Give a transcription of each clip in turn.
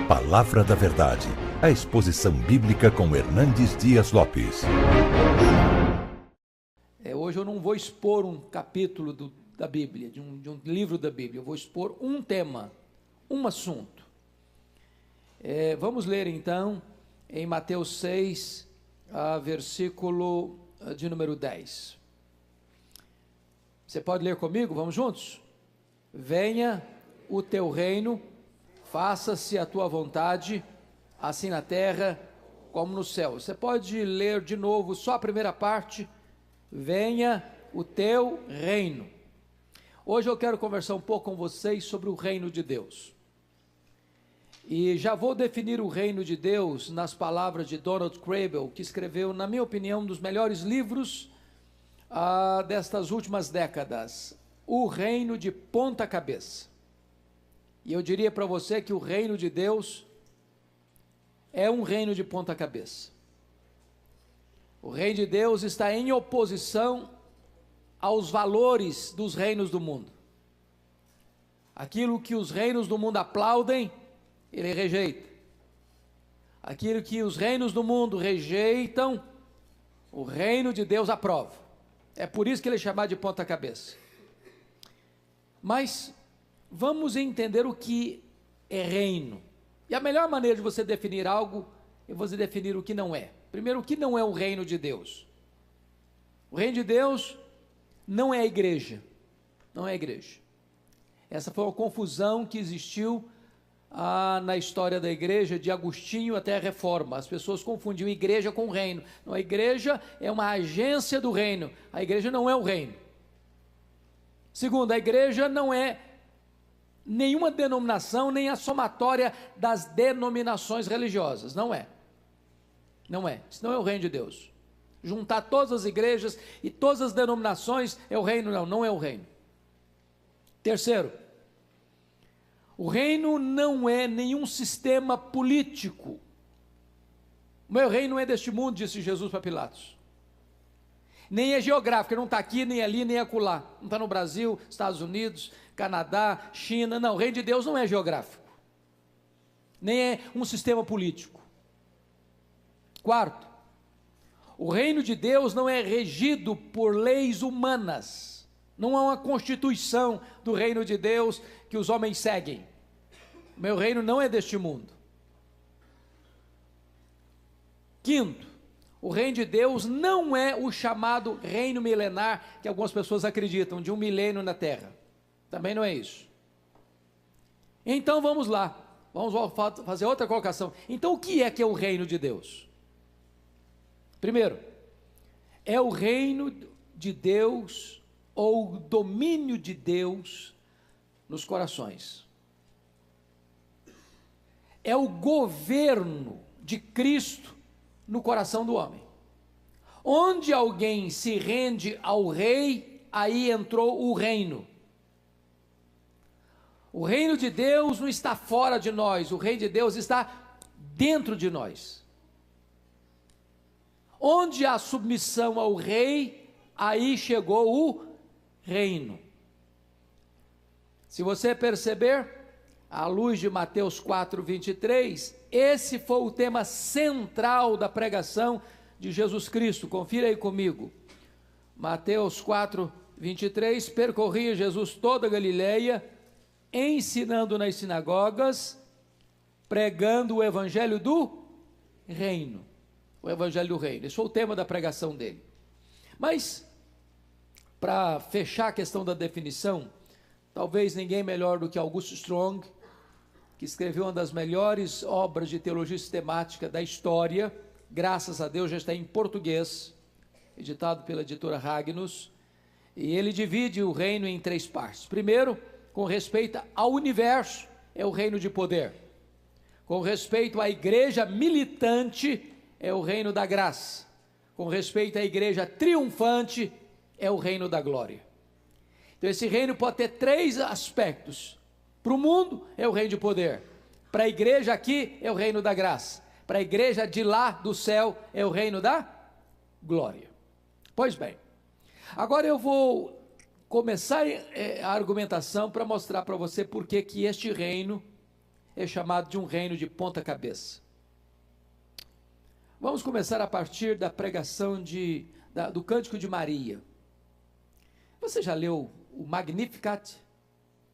Palavra da Verdade, a exposição bíblica com Hernandes Dias Lopes. Hoje eu não vou expor um capítulo da Bíblia, de um livro da Bíblia, eu vou expor um tema, um assunto. Vamos ler então em Mateus 6, versículo de número 10. Você pode ler comigo? Vamos juntos? Venha o teu reino, faça-se a tua vontade, assim na terra como no céu. Você pode ler de novo só a primeira parte. Venha o teu reino. Hoje eu quero conversar um pouco com vocês sobre o reino de Deus. E já vou definir o reino de Deus nas palavras de Donald Crabel, que escreveu, na minha opinião, um dos melhores livros destas últimas décadas, O Reino de Ponta Cabeça. E eu diria para você que o reino de Deus é um reino de ponta cabeça. O reino de Deus está em oposição aos valores dos reinos do mundo. Aquilo que os reinos do mundo aplaudem, ele rejeita. Aquilo que os reinos do mundo rejeitam, o reino de Deus aprova. É por isso que ele é chamado de ponta cabeça. Mas vamos entender o que é reino. E a melhor maneira de você definir algo é você definir o que não é. Primeiro, o que não é o reino de Deus? O reino de Deus não é a igreja. Não é a igreja. Essa foi uma confusão que existiu na história da igreja, de Agostinho até a Reforma. As pessoas confundiam igreja com reino. Não, a igreja é uma agência do reino. A igreja não é o reino. Segundo, a igreja não é nenhuma denominação, nem a somatória das denominações religiosas. Não é. Não é. Isso não é o reino de Deus. Juntar todas as igrejas e todas as denominações é o reino. Não, não é o reino. Terceiro, o reino não é nenhum sistema político. O meu reino não é deste mundo, disse Jesus para Pilatos. Nem é geográfico, não está aqui, nem ali, nem acolá. Não está no Brasil, Estados Unidos, Canadá, China. Não, o reino de Deus não é geográfico. Nem é um sistema político. Quarto, o reino de Deus não é regido por leis humanas. Não há uma constituição do reino de Deus que os homens seguem. O meu reino não é deste mundo. Quinto, o reino de Deus não é o chamado reino milenar que algumas pessoas acreditam, de 1 milênio na terra. Também não é isso. Então vamos lá, vamos fazer outra colocação. Então o que é o reino de Deus? Primeiro, é o reino de Deus ou o domínio de Deus nos corações. É o governo de Cristo no coração do homem. Onde alguém se rende ao rei, aí entrou o reino. O reino de Deus não está fora de nós, o reino de Deus está dentro de nós. Onde há submissão ao rei, aí chegou o reino. Se você perceber, à luz de Mateus 4, 23, esse foi o tema central da pregação de Jesus Cristo. Confira aí comigo. Mateus 4, 23, percorria Jesus toda a Galileia, ensinando nas sinagogas, pregando o evangelho do reino. O evangelho do reino. Esse foi o tema da pregação dele. Mas, para fechar a questão da definição, talvez ninguém melhor do que Augusto Strong, que escreveu uma das melhores obras de teologia sistemática da história, graças a Deus já está em português, editado pela editora Ragnus, e ele divide o reino em 3 partes. Primeiro, com respeito ao universo, é o reino de poder. Com respeito à igreja militante, é o reino da graça. Com respeito à igreja triunfante, é o reino da glória. Então esse reino pode ter 3 aspectos. Para o mundo é o reino de poder. Para a igreja aqui é o reino da graça. Para a igreja de lá do céu é o reino da glória. Pois bem, agora eu vou começar a argumentação para mostrar para você por que este reino é chamado de um reino de ponta cabeça. Vamos começar a partir da pregação do Cântico de Maria. Você já leu o Magnificat,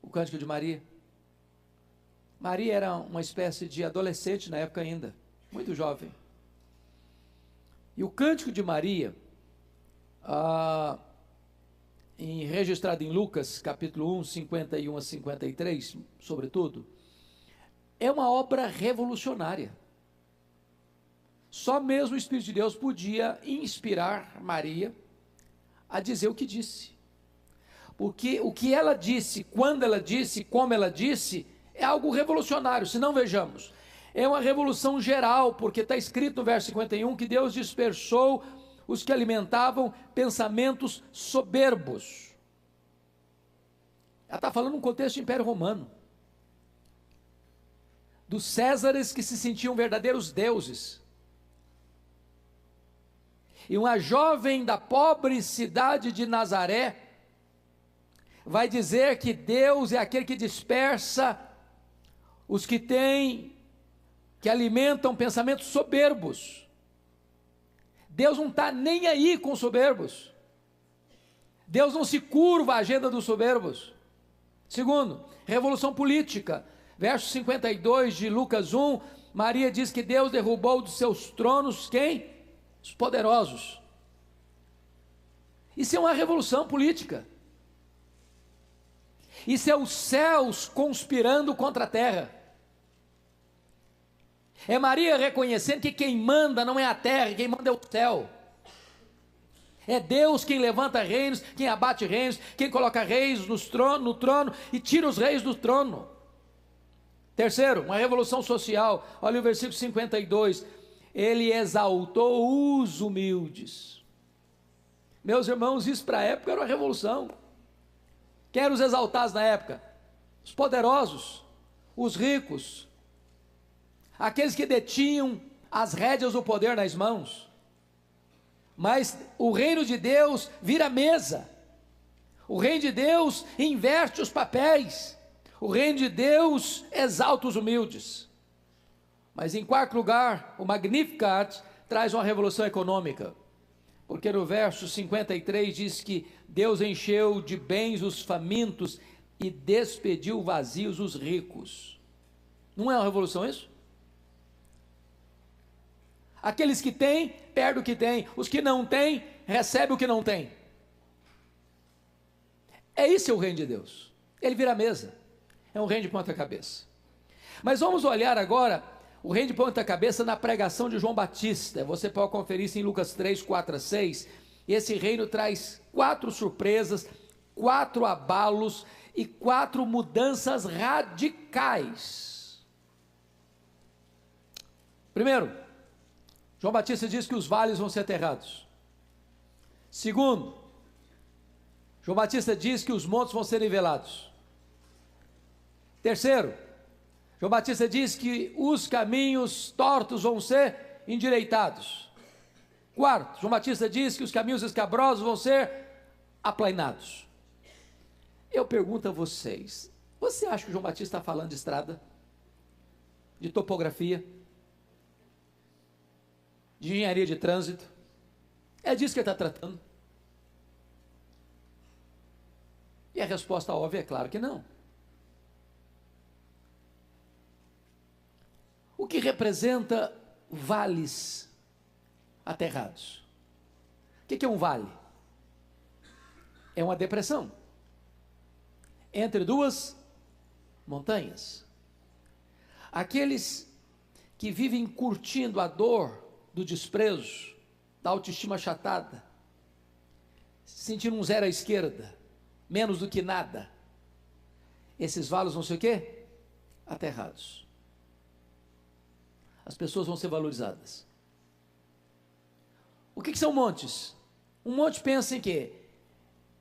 o Cântico de Maria? Maria era uma espécie de adolescente na época ainda, muito jovem. E o Cântico de Maria, registrado em Lucas, capítulo 1, 51 a 53, sobretudo, é uma obra revolucionária. Só mesmo o Espírito de Deus podia inspirar Maria a dizer o que disse. Porque o que ela disse, quando ela disse, como ela disse, é algo revolucionário. Se não, vejamos, é uma revolução geral, porque está escrito no verso 51 que Deus dispersou os que alimentavam pensamentos soberbos. Ela está falando num contexto de Império Romano, dos Césares que se sentiam verdadeiros deuses. E uma jovem da pobre cidade de Nazaré vai dizer que Deus é aquele que dispersa os que alimentam pensamentos soberbos. Deus não está nem aí com os soberbos. Deus não se curva à agenda dos soberbos. Segundo, revolução política. Verso 52 de Lucas 1, Maria diz que Deus derrubou dos seus tronos quem? Os poderosos. Isso é uma revolução política. Isso é os céus conspirando contra a terra. É Maria reconhecendo que quem manda não é a terra, quem manda é o céu. É Deus quem levanta reinos, quem abate reinos, quem coloca reis no trono e tira os reis do trono. Terceiro, uma revolução social. Olha o versículo 52. Ele exaltou os humildes. Meus irmãos, isso para a época era uma revolução. Quem eram os exaltados na época? Os poderosos, os ricos, aqueles que detinham as rédeas do poder nas mãos. Mas o reino de Deus vira mesa. O reino de Deus inverte os papéis. O reino de Deus exalta os humildes. Mas em quarto lugar, o Magnificat traz uma revolução econômica. Porque no verso 53 diz que Deus encheu de bens os famintos e despediu vazios os ricos. Não é uma revolução isso? Aqueles que têm, perdem o que têm. Os que não têm, recebem o que não têm. É isso o reino de Deus. Ele vira a mesa. É um reino de ponta cabeça. Mas vamos olhar agora o reino de ponta cabeça na pregação de João Batista. Você pode conferir isso em Lucas 3, 4 a 6. E esse reino traz 4 surpresas, 4 abalos e 4 mudanças radicais. Primeiro, João Batista diz que os vales vão ser aterrados. Segundo, João Batista diz que os montes vão ser nivelados. Terceiro, João Batista diz que os caminhos tortos vão ser endireitados. Quarto, João Batista diz que os caminhos escabrosos vão ser aplainados. Eu pergunto a vocês, você acha que João Batista está falando de estrada? De topografia? De engenharia de trânsito? É disso que ele está tratando? E a resposta óbvia é claro que não. O que representa vales aterrados? O que é um vale? É uma depressão entre duas montanhas. Aqueles que vivem curtindo a dor do desprezo, da autoestima achatada, sentindo um zero à esquerda, menos do que nada, esses vales vão ser o quê? Aterrados. As pessoas vão ser valorizadas. O que são montes? Um monte pensa em quê?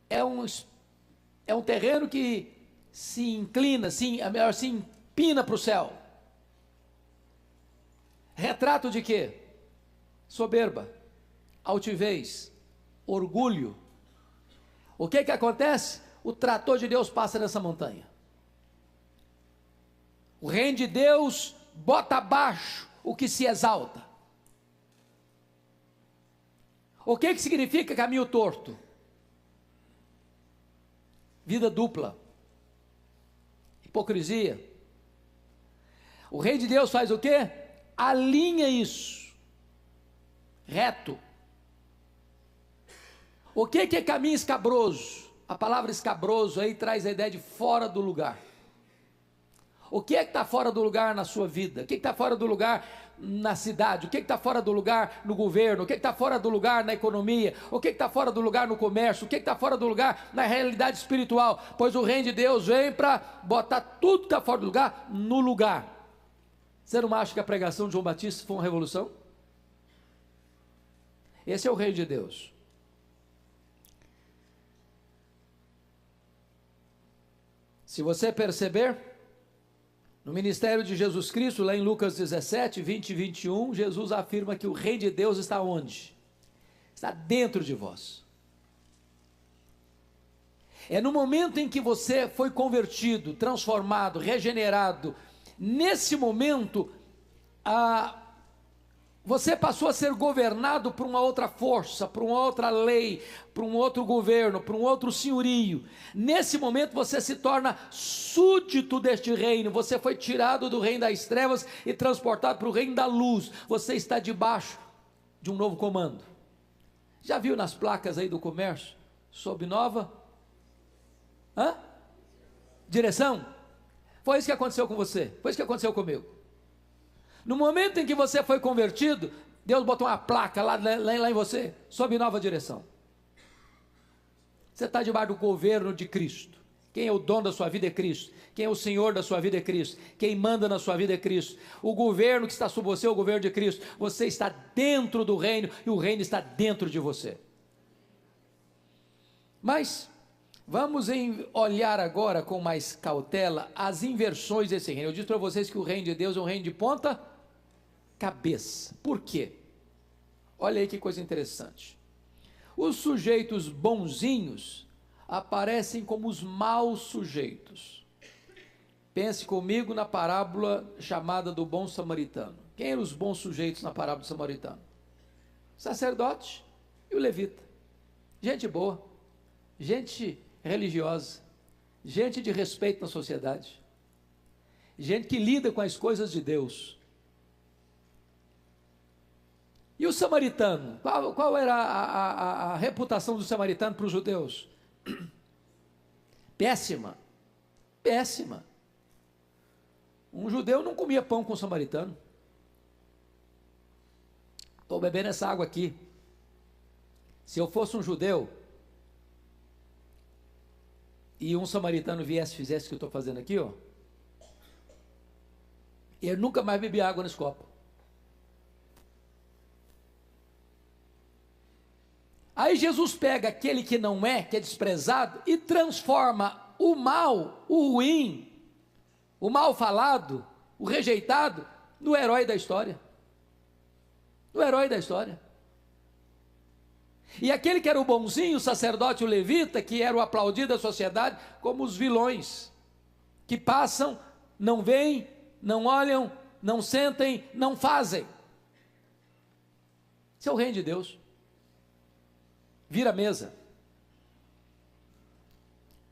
É um terreno que se inclina, se empina para o céu. Retrato de quê? Soberba, altivez, orgulho. O que acontece? O trator de Deus passa nessa montanha. O reino de Deus bota abaixo o que se exalta. O que significa caminho torto? Vida dupla, hipocrisia. O reino de Deus faz o quê? Alinha isso, reto. O que é caminho escabroso? A palavra escabroso aí traz a ideia de fora do lugar. O que é que está fora do lugar na sua vida? O que está fora do lugar na cidade? O que está fora do lugar no governo? O que está fora do lugar na economia? O que está fora do lugar no comércio? O que está fora do lugar na realidade espiritual? Pois o reino de Deus vem para botar tudo que está fora do lugar no lugar. Você não acha que a pregação de João Batista foi uma revolução? Esse é o reino de Deus. Se você perceber, no ministério de Jesus Cristo, lá em Lucas 17, 20 e 21, Jesus afirma que o reino de Deus está onde? Está dentro de vós. É no momento em que você foi convertido, transformado, regenerado, nesse momento, você passou a ser governado por uma outra força, por uma outra lei, por um outro governo, por um outro senhorio. Nesse momento você se torna súdito deste reino, você foi tirado do reino das trevas e transportado para o reino da luz. Você está debaixo de um novo comando. Já viu nas placas aí do comércio, sob nova direção? Foi isso que aconteceu com você, foi isso que aconteceu comigo. No momento em que você foi convertido, Deus botou uma placa lá em você, sob nova direção. Você está debaixo do governo de Cristo. Quem é o dono da sua vida é Cristo. Quem é o Senhor da sua vida é Cristo. Quem manda na sua vida é Cristo. O governo que está sobre você é o governo de Cristo. Você está dentro do reino e o reino está dentro de você. Mas vamos olhar agora com mais cautela as inversões desse reino. Eu disse para vocês que o reino de Deus é um reino de ponta cabeça. Por quê? Olha aí que coisa interessante. Os sujeitos bonzinhos aparecem como os maus sujeitos. Pense comigo na parábola chamada do bom samaritano. Quem eram os bons sujeitos na parábola do samaritano? O sacerdote e o levita. Gente boa, gente religiosa, gente de respeito na sociedade, gente que lida com as coisas de Deus. E o samaritano? Qual era a reputação do samaritano para os judeus? Péssima, péssima. Um judeu não comia pão com um samaritano. Estou bebendo essa água aqui. Se eu fosse um judeu e um samaritano viesse e fizesse o que eu estou fazendo aqui, eu nunca mais bebi água nesse copo. Aí Jesus pega aquele que não é, que é desprezado, e transforma o mal, o ruim, o mal falado, o rejeitado, no herói da história. No herói da história. E aquele que era o bonzinho, o sacerdote, o levita, que era o aplaudido da sociedade, como os vilões, que passam, não veem, não olham, não sentem, não fazem. Esse é o reino de Deus. Vira a mesa.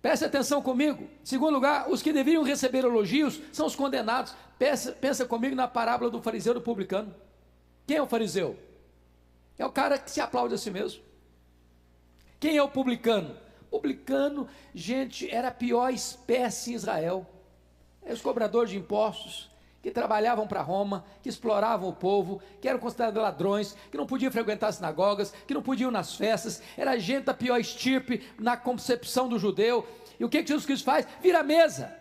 Preste atenção comigo. Em segundo lugar, os que deveriam receber elogios são os condenados. Pensa comigo na parábola do fariseu e do publicano. Quem é o fariseu? É o cara que se aplaude a si mesmo. Quem é o publicano? Publicano, gente, era a pior espécie em Israel. É os cobradores de impostos, que trabalhavam para Roma, que exploravam o povo, que eram considerados ladrões, que não podiam frequentar as sinagogas, que não podiam ir nas festas. Era gente da pior estirpe na concepção do judeu. E o que Jesus Cristo faz? Vira a mesa.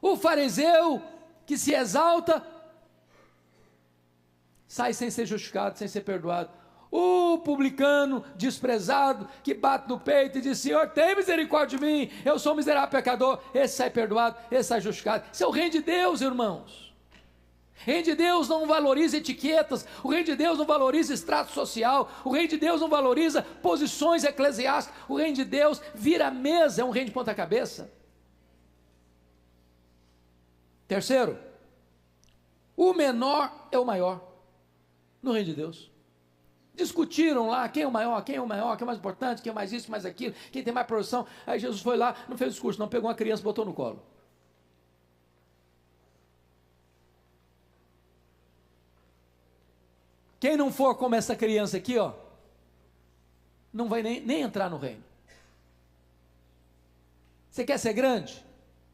O fariseu que se exalta sai sem ser justificado, sem ser perdoado. O publicano desprezado, que bate no peito e diz: Senhor, tem misericórdia de mim, eu sou um miserável pecador. Esse sai perdoado, esse sai justificado. Isso é o reino de Deus, irmãos. O reino de Deus não valoriza etiquetas, o reino de Deus não valoriza extrato social, o reino de Deus não valoriza posições eclesiásticas. O reino de Deus vira a mesa, é um reino de ponta cabeça. Terceiro, o menor é o maior no reino de Deus. Discutiram lá quem é o maior, quem é o maior, quem é mais importante, quem é mais isso, mais aquilo, quem tem mais produção. Aí Jesus foi lá, não fez discurso, não, pegou uma criança e botou no colo. Quem não for como essa criança aqui, ó, não vai nem entrar no reino. Você quer ser grande?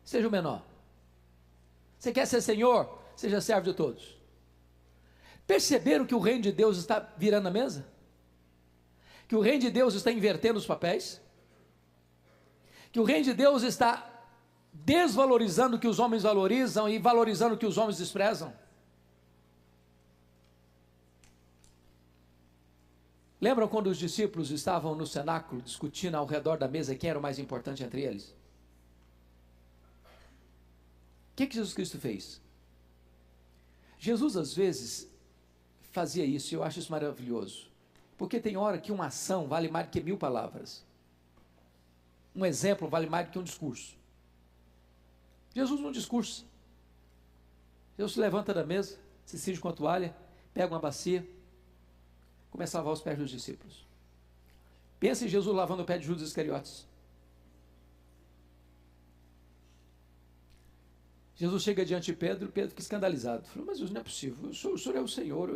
Seja o menor. Você quer ser senhor? Seja servo de todos. Perceberam que o reino de Deus está virando a mesa? Que o reino de Deus está invertendo os papéis? Que o reino de Deus está desvalorizando o que os homens valorizam e valorizando o que os homens desprezam? Lembram quando os discípulos estavam no cenáculo discutindo ao redor da mesa quem era o mais importante entre eles? O que Jesus Cristo fez? Jesus às vezes fazia isso, e eu acho isso maravilhoso, porque tem hora que uma ação vale mais do que 1000 palavras, um exemplo vale mais do que um discurso. Jesus não discursa. Jesus se levanta da mesa, se cinge com a toalha, pega uma bacia, começa a lavar os pés dos discípulos. Pensa em Jesus lavando o pé de Judas Iscariotes. Jesus chega diante de Pedro, Pedro fica escandalizado. Falou, mas isso não é possível, o senhor é o Senhor,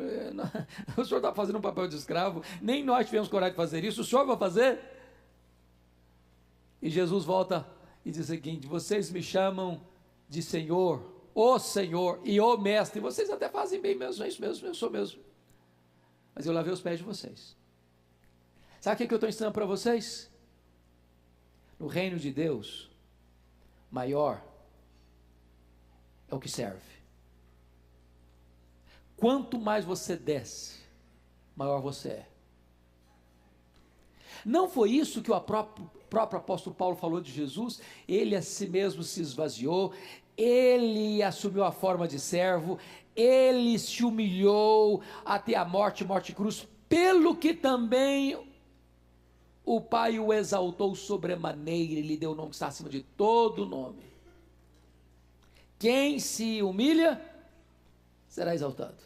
o senhor está fazendo um papel de escravo, nem nós tivemos coragem de fazer isso, o senhor vai fazer? E Jesus volta e diz o seguinte, vocês me chamam de Senhor, e o Mestre, vocês até fazem bem mesmo, é isso mesmo, eu sou mesmo. Mas eu lavei os pés de vocês. Sabe o que eu estou ensinando para vocês? No reino de Deus, maior é o que serve. Quanto mais você desce, maior você é. Não foi isso que o próprio apóstolo Paulo falou de Jesus? Ele a si mesmo se esvaziou, ele assumiu a forma de servo, ele se humilhou até a morte e cruz, pelo que também o Pai o exaltou sobremaneira, e lhe deu o nome que está acima de todo nome. Quem se humilha, será exaltado.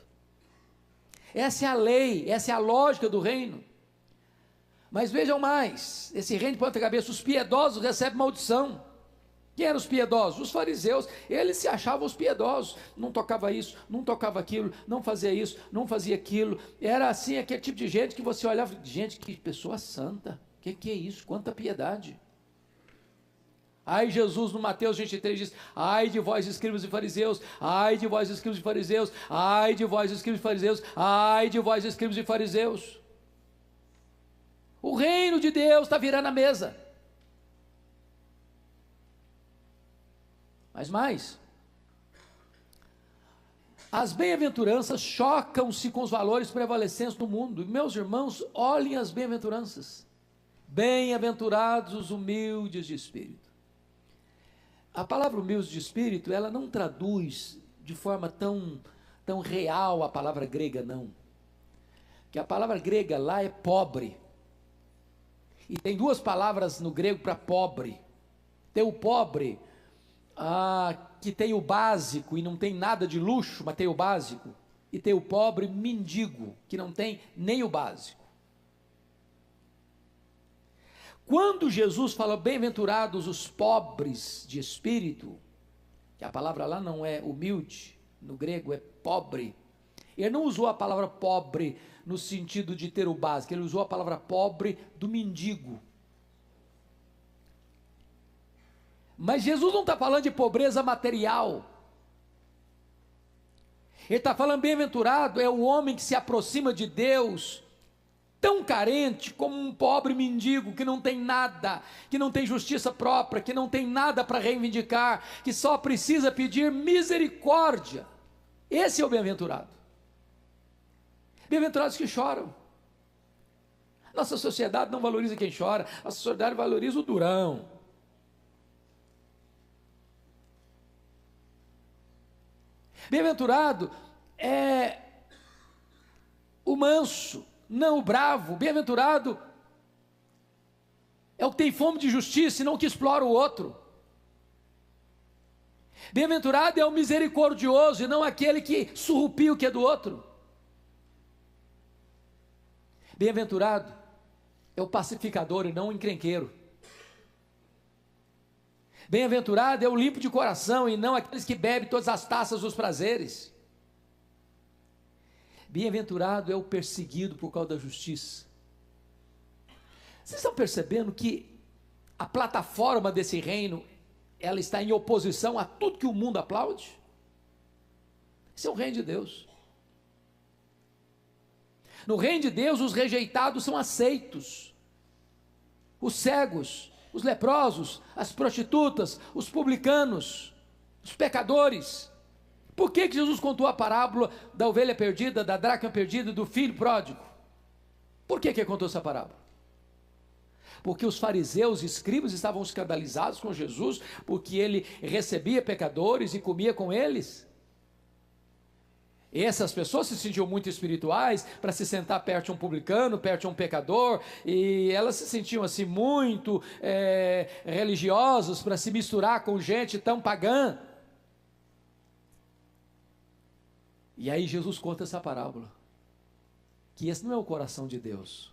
Essa é a lei, essa é a lógica do reino. Mas vejam mais, esse reino de ponta cabeça, os piedosos recebem maldição. Quem eram os piedosos? Os fariseus. Eles se achavam os piedosos, não tocava isso, não tocava aquilo, não fazia isso, não fazia aquilo. Era assim, aquele tipo de gente que você olhava, gente, que pessoa santa, que é isso, quanta piedade. Aí Jesus no Mateus 23 diz, ai de vós escribas e fariseus, ai de vós escribas e fariseus, ai de vós escribas e fariseus, ai de vós escribas e fariseus. O reino de Deus está virando a mesa. Mas mais, as bem-aventuranças chocam-se com os valores prevalecentes do mundo. Meus irmãos, olhem as bem-aventuranças. Bem-aventurados os humildes de espírito. A palavra humilde de espírito, ela não traduz de forma tão real a palavra grega, não. Que a palavra grega lá é pobre. E tem duas palavras no grego para pobre. Tem o pobre, que tem o básico e não tem nada de luxo, mas tem o básico. E tem o pobre mendigo, que não tem nem o básico. Quando Jesus fala bem-aventurados os pobres de espírito, que a palavra lá não é humilde, no grego é pobre, ele não usou a palavra pobre no sentido de ter o básico, ele usou a palavra pobre do mendigo. Mas Jesus não está falando de pobreza material, ele está falando bem-aventurado é o homem que se aproxima de Deus, tão carente como um pobre mendigo que não tem nada, que não tem justiça própria, que não tem nada para reivindicar, que só precisa pedir misericórdia. Esse é o bem-aventurado. Bem-aventurados que choram. Nossa sociedade não valoriza quem chora, a sociedade valoriza o durão. Bem-aventurado é o manso, não o bravo. Bem-aventurado é o que tem fome de justiça e não que explora o outro. Bem-aventurado é o misericordioso e não aquele que surrupia o que é do outro. Bem-aventurado é o pacificador e não o encrenqueiro. Bem-aventurado é o limpo de coração e não aqueles que bebem todas as taças dos prazeres. Bem-aventurado é o perseguido por causa da justiça. Vocês estão percebendo que a plataforma desse reino, ela está em oposição a tudo que o mundo aplaude? Esse é o reino de Deus. No reino de Deus, os rejeitados são aceitos. Os cegos, os leprosos, as prostitutas, os publicanos, os pecadores. Por que Jesus contou a parábola da ovelha perdida, da dracma perdida, do filho pródigo? Por que ele contou essa parábola? Porque os fariseus e escribas estavam escandalizados com Jesus, porque ele recebia pecadores e comia com eles. E essas pessoas se sentiam muito espirituais para se sentar perto de um publicano, perto de um pecador, e elas se sentiam assim muito religiosas para se misturar com gente tão pagã. E aí Jesus conta essa parábola, que esse não é o coração de Deus.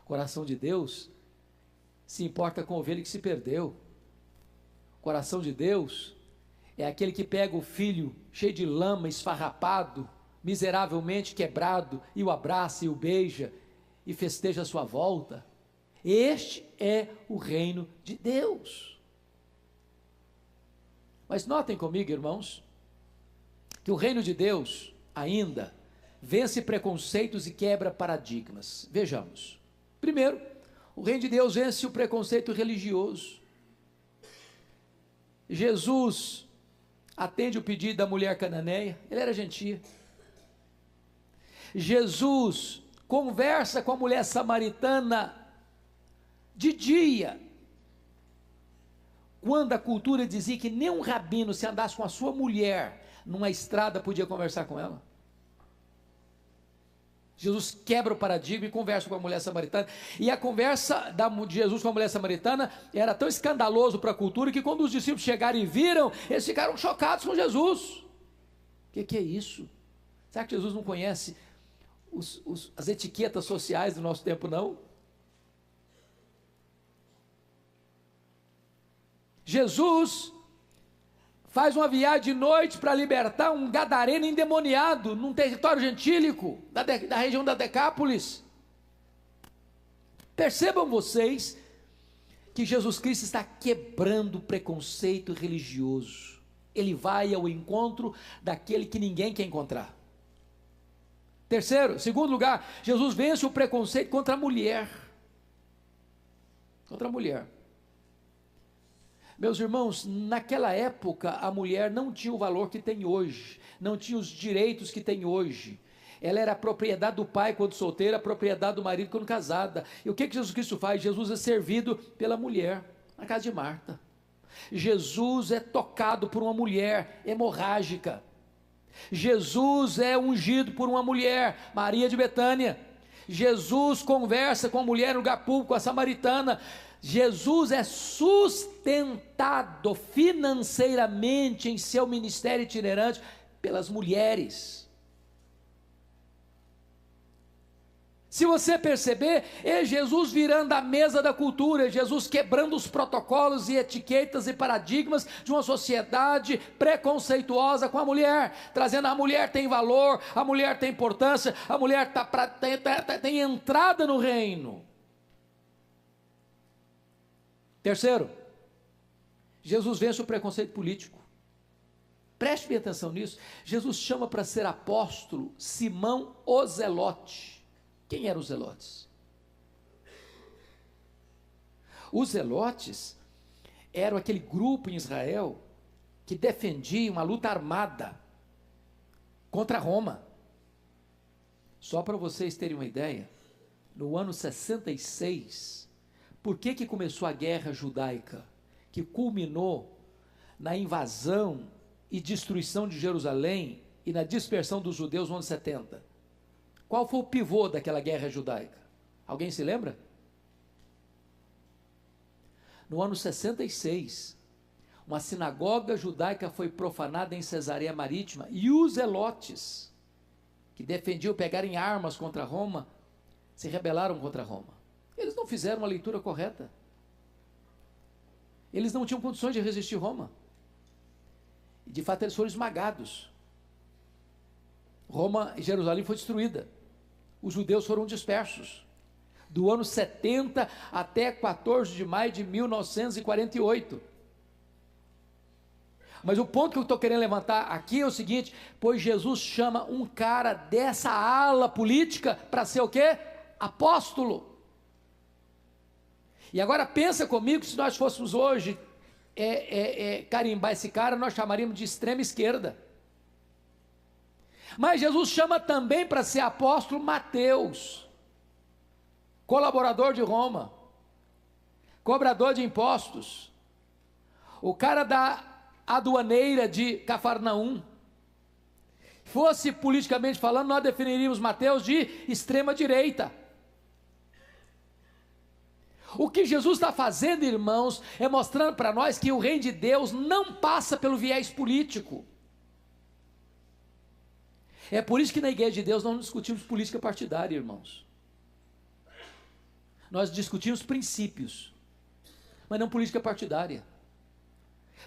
O coração de Deus se importa com a ovelha que se perdeu. O coração de Deus é aquele que pega o filho cheio de lama, esfarrapado, miseravelmente quebrado, e o abraça e o beija, e festeja a sua volta. Este é o reino de Deus. Mas notem comigo, irmãos, que o reino de Deus ainda vence preconceitos e quebra paradigmas. Vejamos. Primeiro, o reino de Deus vence o preconceito religioso. Jesus atende o pedido da mulher cananeia, ele era gentil. Jesus conversa com a mulher samaritana de dia, quando a cultura dizia que nem um rabino, se andasse com a sua mulher numa estrada, podia conversar com ela. Jesus quebra o paradigma e conversa com a mulher samaritana, e a conversa de Jesus com a mulher samaritana era tão escandaloso para a cultura, que quando os discípulos chegaram e viram, eles ficaram chocados com Jesus. O que é isso? Será que Jesus não conhece as etiquetas sociais do nosso tempo, não? Jesus faz uma viagem de noite para libertar um gadareno endemoniado num território gentílico da região da Decápolis. Percebam vocês que Jesus Cristo está quebrando o preconceito religioso. Ele vai ao encontro daquele que ninguém quer encontrar. Segundo lugar, Jesus vence o preconceito contra a mulher. Contra a mulher. Meus irmãos, naquela época a mulher não tinha o valor que tem hoje, não tinha os direitos que tem hoje. Ela era a propriedade do pai quando solteira, a propriedade do marido quando casada. E o que Jesus Cristo faz? Jesus é servido pela mulher, na casa de Marta. Jesus é tocado por uma mulher hemorrágica. Jesus é ungido por uma mulher, Maria de Betânia. Jesus conversa com a mulher no lugar público, a samaritana. Jesus é sustentado financeiramente em seu ministério itinerante pelas mulheres. Se você perceber, é Jesus virando a mesa da cultura, é Jesus quebrando os protocolos e etiquetas e paradigmas de uma sociedade preconceituosa com a mulher, trazendo a mulher tem valor, a mulher tem importância, a mulher tem entrada no reino. Terceiro, Jesus vence o preconceito político. Preste bem atenção nisso. Jesus chama para ser apóstolo Simão o Zelote. Quem eram os zelotes? Os zelotes eram aquele grupo em Israel que defendia uma luta armada contra Roma. Só para vocês terem uma ideia, no ano 66, por que começou a guerra judaica, que culminou na invasão e destruição de Jerusalém e na dispersão dos judeus no ano 70? Qual foi o pivô daquela guerra judaica? Alguém se lembra? No ano 66, uma sinagoga judaica foi profanada em Cesareia Marítima, e os zelotes, que defendiam pegarem armas contra Roma, se rebelaram contra Roma. Eles não fizeram uma leitura correta. Eles não tinham condições de resistir Roma. E de fato eles foram esmagados. Roma e Jerusalém foi destruída. Os judeus foram dispersos. Do ano 70 até 14 de maio de 1948. Mas o ponto que eu estou querendo levantar aqui é o seguinte: pois Jesus chama um cara dessa ala política para ser o quê? Apóstolo. E agora pensa comigo, se nós fôssemos hoje carimbar esse cara, nós chamaríamos de extrema esquerda. Mas Jesus chama também para ser apóstolo Mateus, colaborador de Roma, cobrador de impostos, o cara da aduaneira de Cafarnaum. Fosse politicamente falando, nós definiríamos Mateus de extrema direita. O que Jesus está fazendo, irmãos, é mostrando para nós que o reino de Deus não passa pelo viés político. É por isso que na igreja de Deus nós não discutimos política partidária, irmãos. Nós discutimos princípios, mas não política partidária.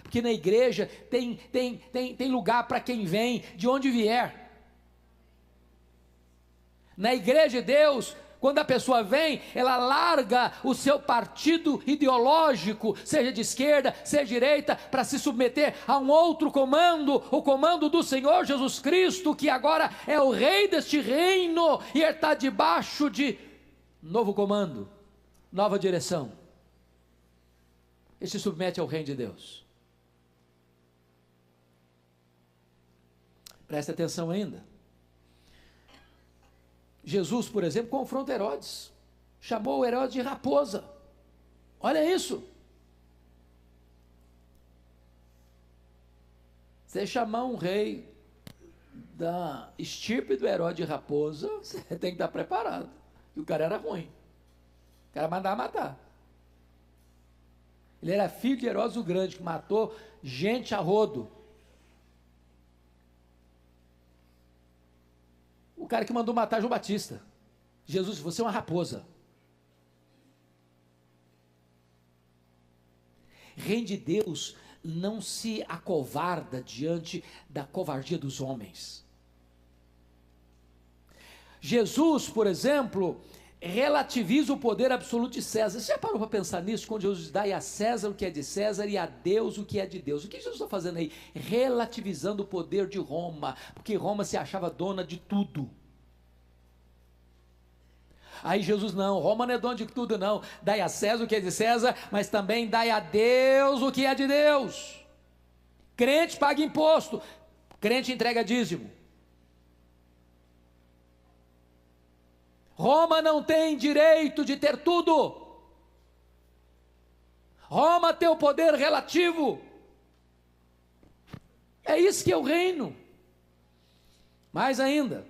Porque na igreja tem lugar para quem vem, de onde vier. Na igreja de Deus, quando a pessoa vem, ela larga o seu partido ideológico, seja de esquerda, seja de direita, para se submeter a um outro comando, o comando do Senhor Jesus Cristo, que agora é o rei deste reino, e ele está debaixo de novo comando, nova direção. Ele se submete ao reino de Deus. Preste atenção ainda. Jesus, por exemplo, confronta Herodes, chamou Herodes de raposa. Olha isso. Você chamar um rei da estirpe do Herodes de raposa, você tem que estar preparado. E o cara era ruim. O cara mandava matar. Ele era filho de Herodes o Grande, que matou gente a rodo. O cara que mandou matar João Batista. Jesus, você é uma raposa. Reino de Deus não se acovarda diante da covardia dos homens. Jesus, por exemplo, relativiza o poder absoluto de César. Você já parou para pensar nisso? Quando Jesus diz, dai a César o que é de César e a Deus o que é de Deus. O que Jesus está fazendo aí? Relativizando o poder de Roma, porque Roma se achava dona de tudo. Aí Jesus, não, Roma não é dona de tudo não, dai a César o que é de César, mas também dai a Deus o que é de Deus. Crente paga imposto, crente entrega dízimo. Roma não tem direito de ter tudo. Roma tem o poder relativo. É isso que é o reino. Mais ainda,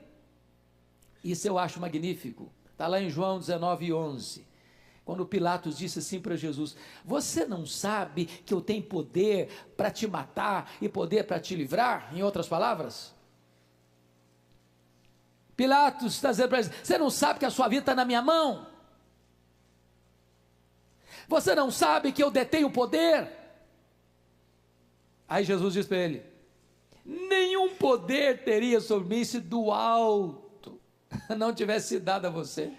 isso eu acho magnífico. Está lá em João 19:11, quando Pilatos disse assim para Jesus, você não sabe que eu tenho poder para te matar e poder para te livrar? Em outras palavras, Pilatos está dizendo para ele, você não sabe que a sua vida está na minha mão? Você não sabe que eu detenho o poder? Aí Jesus diz para ele, nenhum poder teria sobre mim se do alto não tivesse dado a você.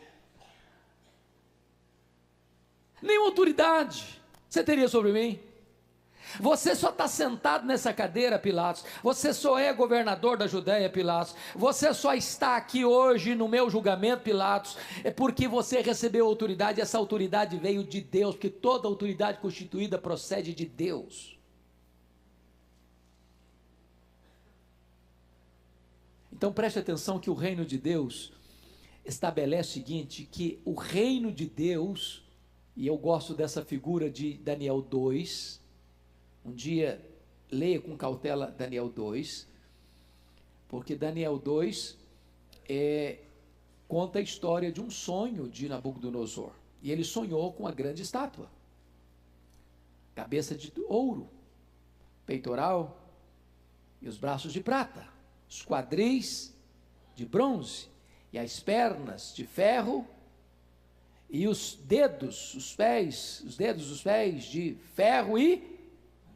Nenhuma autoridade você teria sobre mim. Você só está sentado nessa cadeira, Pilatos. Você só é governador da Judéia, Pilatos. Você só está aqui hoje no meu julgamento, Pilatos, é porque você recebeu autoridade. Essa autoridade veio de Deus, porque toda autoridade constituída procede de Deus. Então preste atenção que o reino de Deus estabelece o seguinte, que o reino de Deus, e eu gosto dessa figura de Daniel 2, um dia leia com cautela Daniel 2, porque Daniel 2 conta a história de um sonho de Nabucodonosor, e ele sonhou com uma grande estátua, cabeça de ouro, peitoral e os braços de prata, os quadris de bronze e as pernas de ferro e os dedos dos pés de ferro e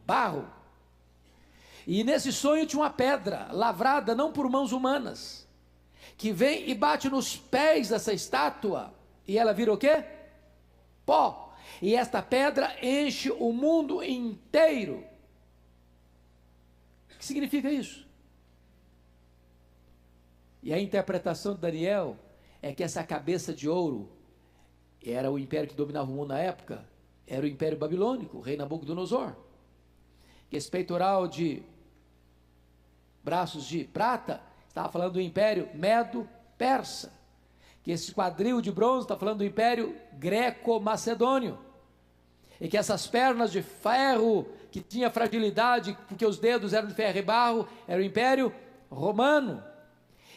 barro. E nesse sonho tinha uma pedra lavrada não por mãos humanas, que vem e bate nos pés dessa estátua, e ela vira o quê? Pó. E esta pedra enche o mundo inteiro. O que significa isso? E a interpretação de Daniel é que essa cabeça de ouro era o império que dominava o mundo na época, era o império babilônico, o rei Nabucodonosor. Que esse peitoral de braços de prata estava falando do império medo-persa. Que esse quadril de bronze está falando do império greco-macedônio. E que essas pernas de ferro, que tinha fragilidade, porque os dedos eram de ferro e barro, era o império romano.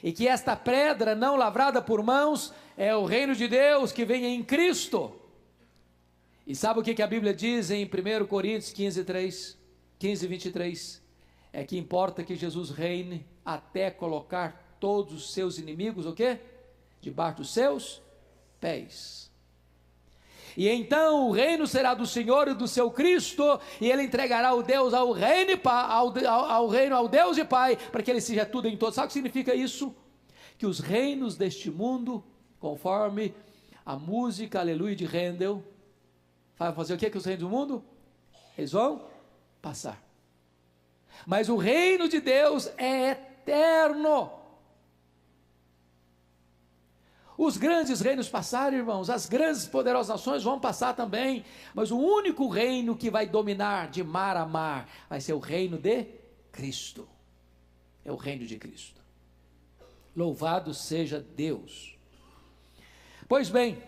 E que esta pedra não lavrada por mãos é o reino de Deus que vem em Cristo. E sabe o que a Bíblia diz em 1 Coríntios 15, 23? É que importa que Jesus reine até colocar todos os seus inimigos, o quê? Debaixo dos seus pés. E então o reino será do Senhor e do seu Cristo, e ele entregará o Deus ao reino, ao Deus e Pai, para que ele seja tudo em todos. Sabe o que significa isso? Que os reinos deste mundo, conforme a música Aleluia de Handel, vai fazer o que os reinos do mundo? Eles vão passar. Mas o reino de Deus é eterno. Os grandes reinos passaram, irmãos, as grandes e poderosas nações vão passar também, mas o único reino que vai dominar de mar a mar vai ser o reino de Cristo. É o reino de Cristo. Louvado seja Deus. Pois bem,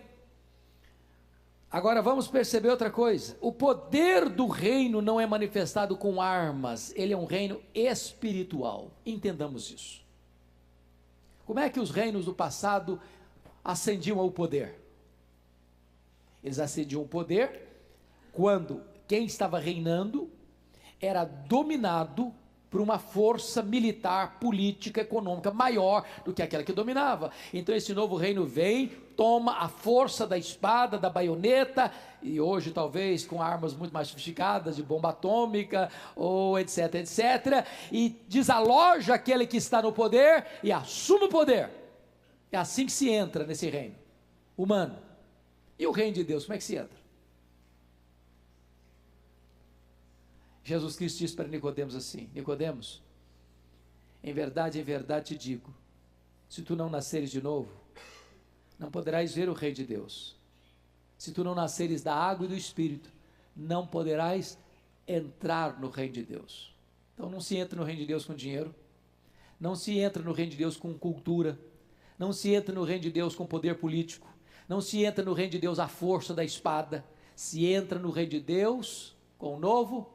agora vamos perceber outra coisa. O poder do reino não é manifestado com armas, ele é um reino espiritual. Entendamos isso. Como é que os reinos do passado ascendiam ao poder? Eles ascendiam ao poder quando quem estava reinando era dominado por uma força militar, política, econômica maior do que aquela que dominava. Então esse novo reino vem, toma a força da espada, da baioneta, e hoje talvez com armas muito mais sofisticadas, de bomba atômica, ou etc, etc, e desaloja aquele que está no poder e assume o poder. É assim que se entra nesse reino humano. E o reino de Deus, como é que se entra? Jesus Cristo disse para Nicodemos assim: Nicodemos, em verdade te digo, se tu não nasceres de novo, não poderás ver o reino de Deus. Se tu não nasceres da água e do Espírito, não poderás entrar no reino de Deus. Então não se entra no reino de Deus com dinheiro, não se entra no reino de Deus com cultura, não se entra no reino de Deus com poder político, não se entra no reino de Deus à força da espada, se entra no reino de Deus com o novo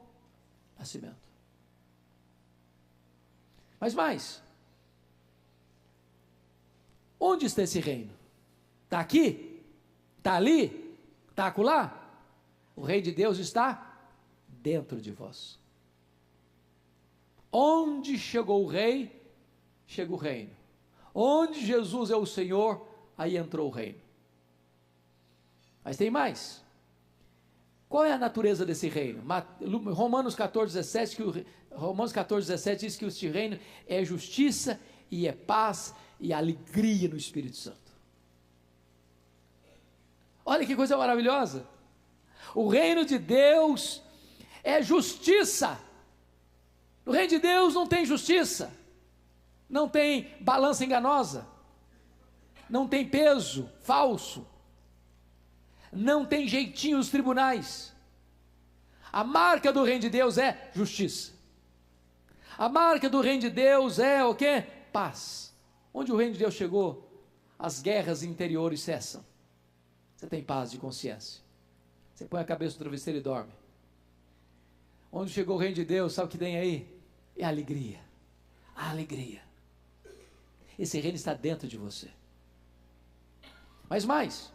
nascimento. Mas mais, onde está esse reino? Está aqui? Está ali? Está acolá? O reino de Deus está dentro de vós. Onde chegou o rei, chega o reino. Onde Jesus é o Senhor, aí entrou o reino. Mas tem mais. Qual é a natureza desse reino? Romanos 14:17 diz que este reino é justiça e é paz e alegria no Espírito Santo. Olha que coisa maravilhosa. O reino de Deus é justiça. No reino de Deus não tem justiça, não tem balança enganosa, não tem peso falso, não tem jeitinho nos tribunais. A marca do reino de Deus é justiça. A marca do reino de Deus é o quê? Paz. Onde o reino de Deus chegou, as guerras interiores cessam. Você tem paz de consciência. Você põe a cabeça no travesseiro e dorme. Onde chegou o reino de Deus, sabe o que tem aí? É a alegria. A alegria. Esse reino está dentro de você. Mas mais.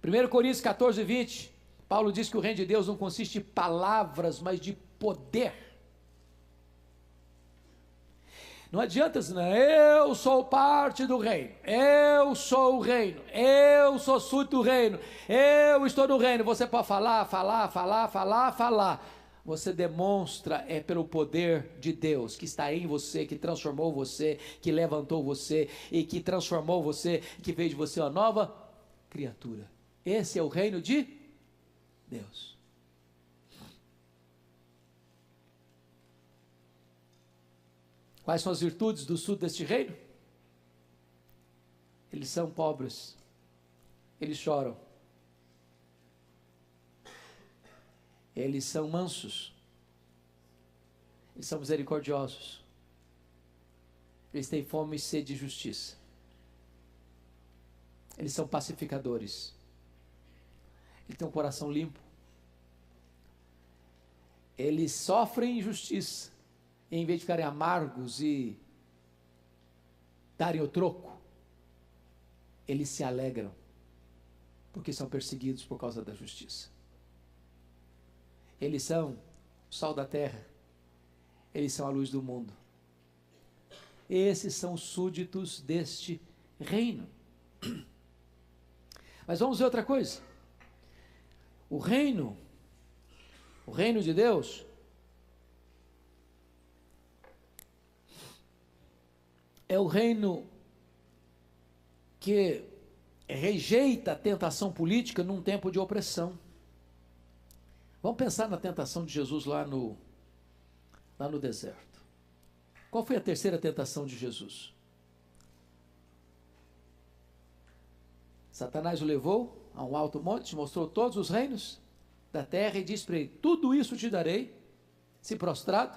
1 Coríntios 14:20, Paulo diz que o reino de Deus não consiste em palavras, mas de poder. Não adianta dizer, eu sou parte do reino, eu sou o reino, eu sou súdito do reino, eu estou no reino. Você pode falar. Você demonstra pelo poder de Deus que está em você, que transformou você, que levantou você e que transformou você, que fez de você uma nova criatura. Esse é o reino de Deus. Quais são as virtudes do sul deste reino? Eles são pobres, eles choram, eles são mansos, eles são misericordiosos, eles têm fome e sede de justiça, eles são pacificadores, eles têm um coração limpo, eles sofrem injustiça, e em vez de ficarem amargos e darem o troco, eles se alegram, porque são perseguidos por causa da justiça. Eles são o sal da terra, eles são a luz do mundo. Esses são os súditos deste reino. Mas vamos ver outra coisa. O reino de Deus, é o reino que rejeita a tentação política num tempo de opressão. Vamos pensar na tentação de Jesus lá no deserto. Qual foi a terceira tentação de Jesus? Satanás o levou a um alto monte, mostrou todos os reinos da terra e disse para ele: tudo isso te darei, se prostrado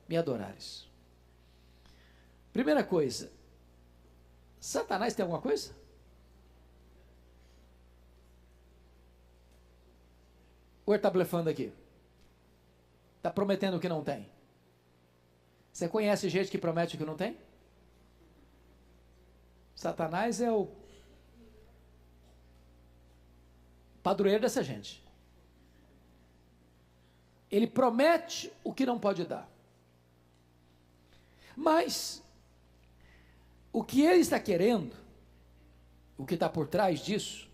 me adorares. Primeira coisa, Satanás tem alguma coisa? Ou ele está blefando aqui? Está prometendo o que não tem? Você conhece gente que promete o que não tem? Satanás é o padroeiro dessa gente. Ele promete o que não pode dar. Mas o que ele está querendo, o que está por trás disso,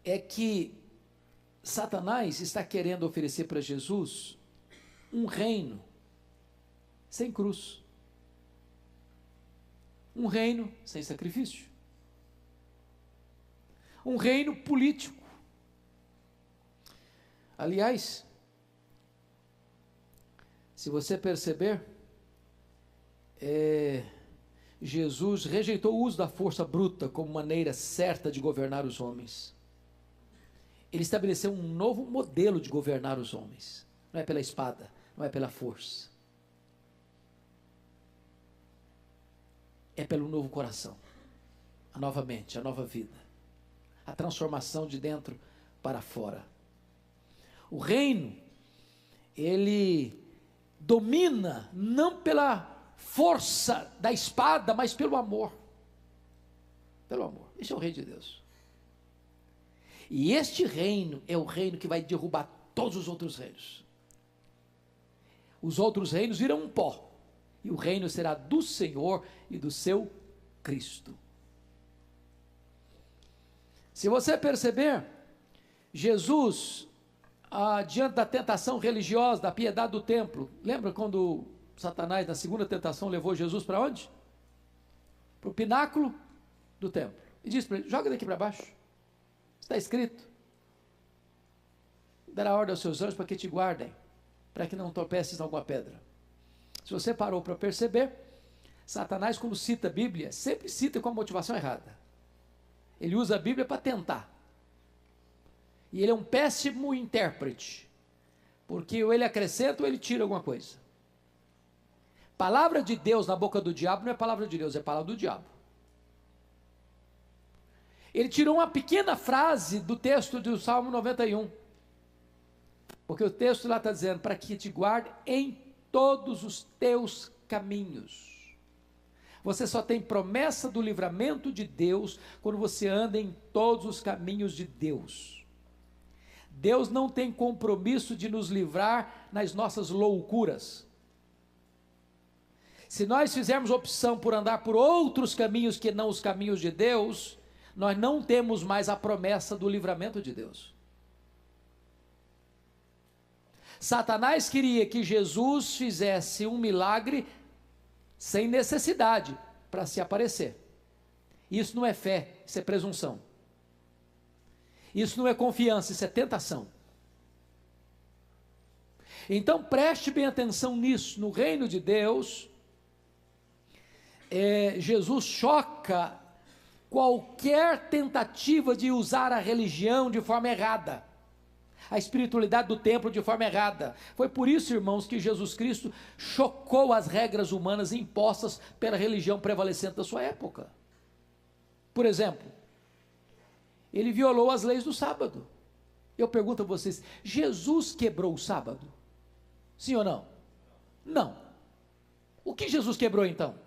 é que Satanás está querendo oferecer para Jesus um reino sem cruz, um reino sem sacrifício, um reino político. Aliás, se você perceber, Jesus rejeitou o uso da força bruta como maneira certa de governar os homens. Ele estabeleceu um novo modelo de governar os homens. Não é pela espada, não é pela força. É pelo novo coração, a nova mente, a nova vida, a transformação de dentro para fora. O reino, ele domina não pela força da espada, mas pelo amor. Pelo amor. Esse é o reino de Deus. E este reino é o reino que vai derrubar todos os outros reinos. Os outros reinos virão um pó, e o reino será do Senhor e do seu Cristo. Se você perceber, Jesus, diante da tentação religiosa, da piedade do templo, lembra quando Satanás, na segunda tentação, levou Jesus para onde? Para o pináculo do templo. E disse para ele: joga daqui para baixo. Está escrito: dará ordem aos seus anjos para que te guardem, para que não tropeces em alguma pedra. Se você parou para perceber, Satanás, quando cita a Bíblia, sempre cita com a motivação errada. Ele usa a Bíblia para tentar. E ele é um péssimo intérprete, porque ou ele acrescenta ou ele tira alguma coisa. Palavra de Deus na boca do diabo não é palavra de Deus, é palavra do diabo. Ele tirou uma pequena frase do texto do Salmo 91, porque o texto lá está dizendo: para que te guarde em todos os teus caminhos. Você só tem promessa do livramento de Deus quando você anda em todos os caminhos de Deus. Deus não tem compromisso de nos livrar nas nossas loucuras. Se nós fizermos opção por andar por outros caminhos que não os caminhos de Deus, nós não temos mais a promessa do livramento de Deus. Satanás queria que Jesus fizesse um milagre sem necessidade para se aparecer. Isso não é fé, isso é presunção. Isso não é confiança, isso é tentação. Então preste bem atenção nisso. No reino de Deus, Jesus choca qualquer tentativa de usar a religião de forma errada, a espiritualidade do templo de forma errada. Foi por isso, irmãos, que Jesus Cristo chocou as regras humanas impostas pela religião prevalecente da sua época. Por exemplo, ele violou as leis do sábado. Eu pergunto a vocês, Jesus quebrou o sábado? Sim ou não? Não. O que Jesus quebrou então?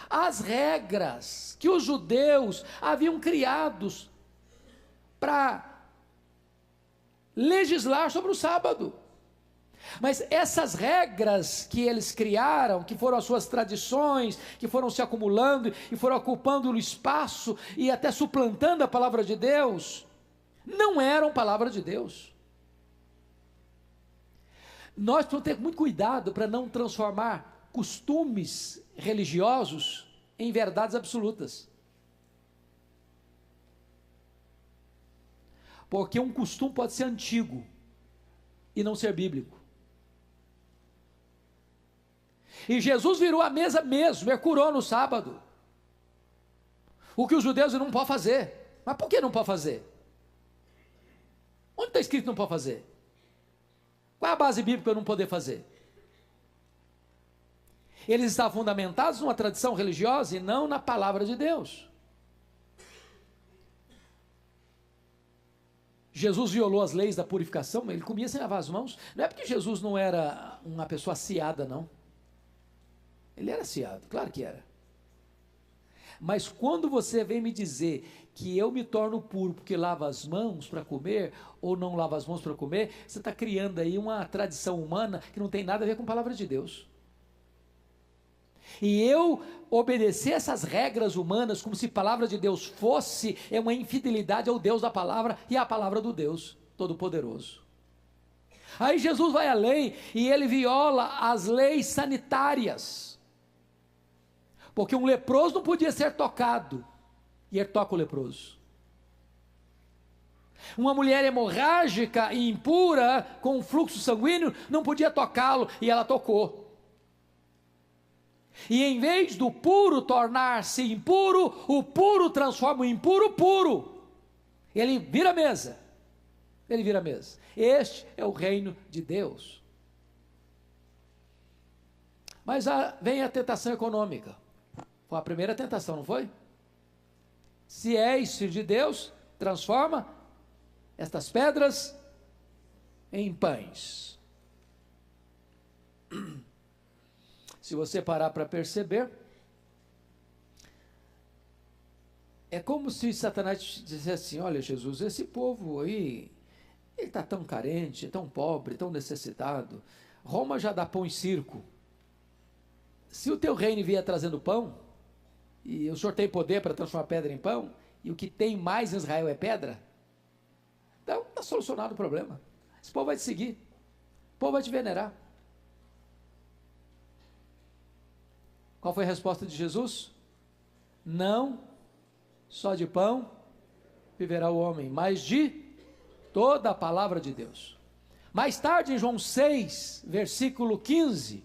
As regras que os judeus haviam criados para legislar sobre o sábado. Mas essas regras que eles criaram, que foram as suas tradições, que foram se acumulando e foram ocupando o espaço e até suplantando a palavra de Deus, não eram palavra de Deus. Nós precisamos ter muito cuidado para não transformar costumes religiosos em verdades absolutas. Porque um costume pode ser antigo e não ser bíblico. E Jesus virou a mesa mesmo, e curou no sábado. O que os judeus não podem fazer. Mas por que não pode fazer? Onde está escrito que não pode fazer? Qual é a base bíblica para não poder fazer? Eles estavam fundamentados numa tradição religiosa e não na palavra de Deus. Jesus violou as leis da purificação, ele comia sem lavar as mãos. Não é porque Jesus não era uma pessoa aciada, não. Ele era aciado, claro que era. Mas quando você vem me dizer que eu me torno puro porque lavo as mãos para comer, ou não lavo as mãos para comer, você está criando aí uma tradição humana que não tem nada a ver com a palavra de Deus. E eu obedecer essas regras humanas como se a palavra de Deus fosse, é uma infidelidade ao Deus da palavra e à palavra do Deus Todo-Poderoso. Aí Jesus vai além e ele viola as leis sanitárias. Porque um leproso não podia ser tocado, e ele toca o leproso. Uma mulher hemorrágica e impura, com fluxo sanguíneo, não podia tocá-lo, e ela tocou. E em vez do puro tornar-se impuro, o puro transforma o impuro puro. Ele vira a mesa. Ele vira a mesa. Este é o reino de Deus. Mas vem a tentação econômica. Foi a primeira tentação, não foi? Se és filho de Deus, transforma estas pedras em pães. Se você parar para perceber, é como se Satanás dissesse assim: olha, Jesus, esse povo aí, ele está tão carente, tão pobre, tão necessitado. Roma já dá pão e circo. Se o teu reino vier trazendo pão, e o Senhor tem poder para transformar pedra em pão, e o que tem mais em Israel é pedra, então está solucionado o problema. Esse povo vai te seguir, o povo vai te venerar. Qual foi a resposta de Jesus? Não só de pão viverá o homem, mas de toda a palavra de Deus. Mais tarde, em João 6, versículo 15,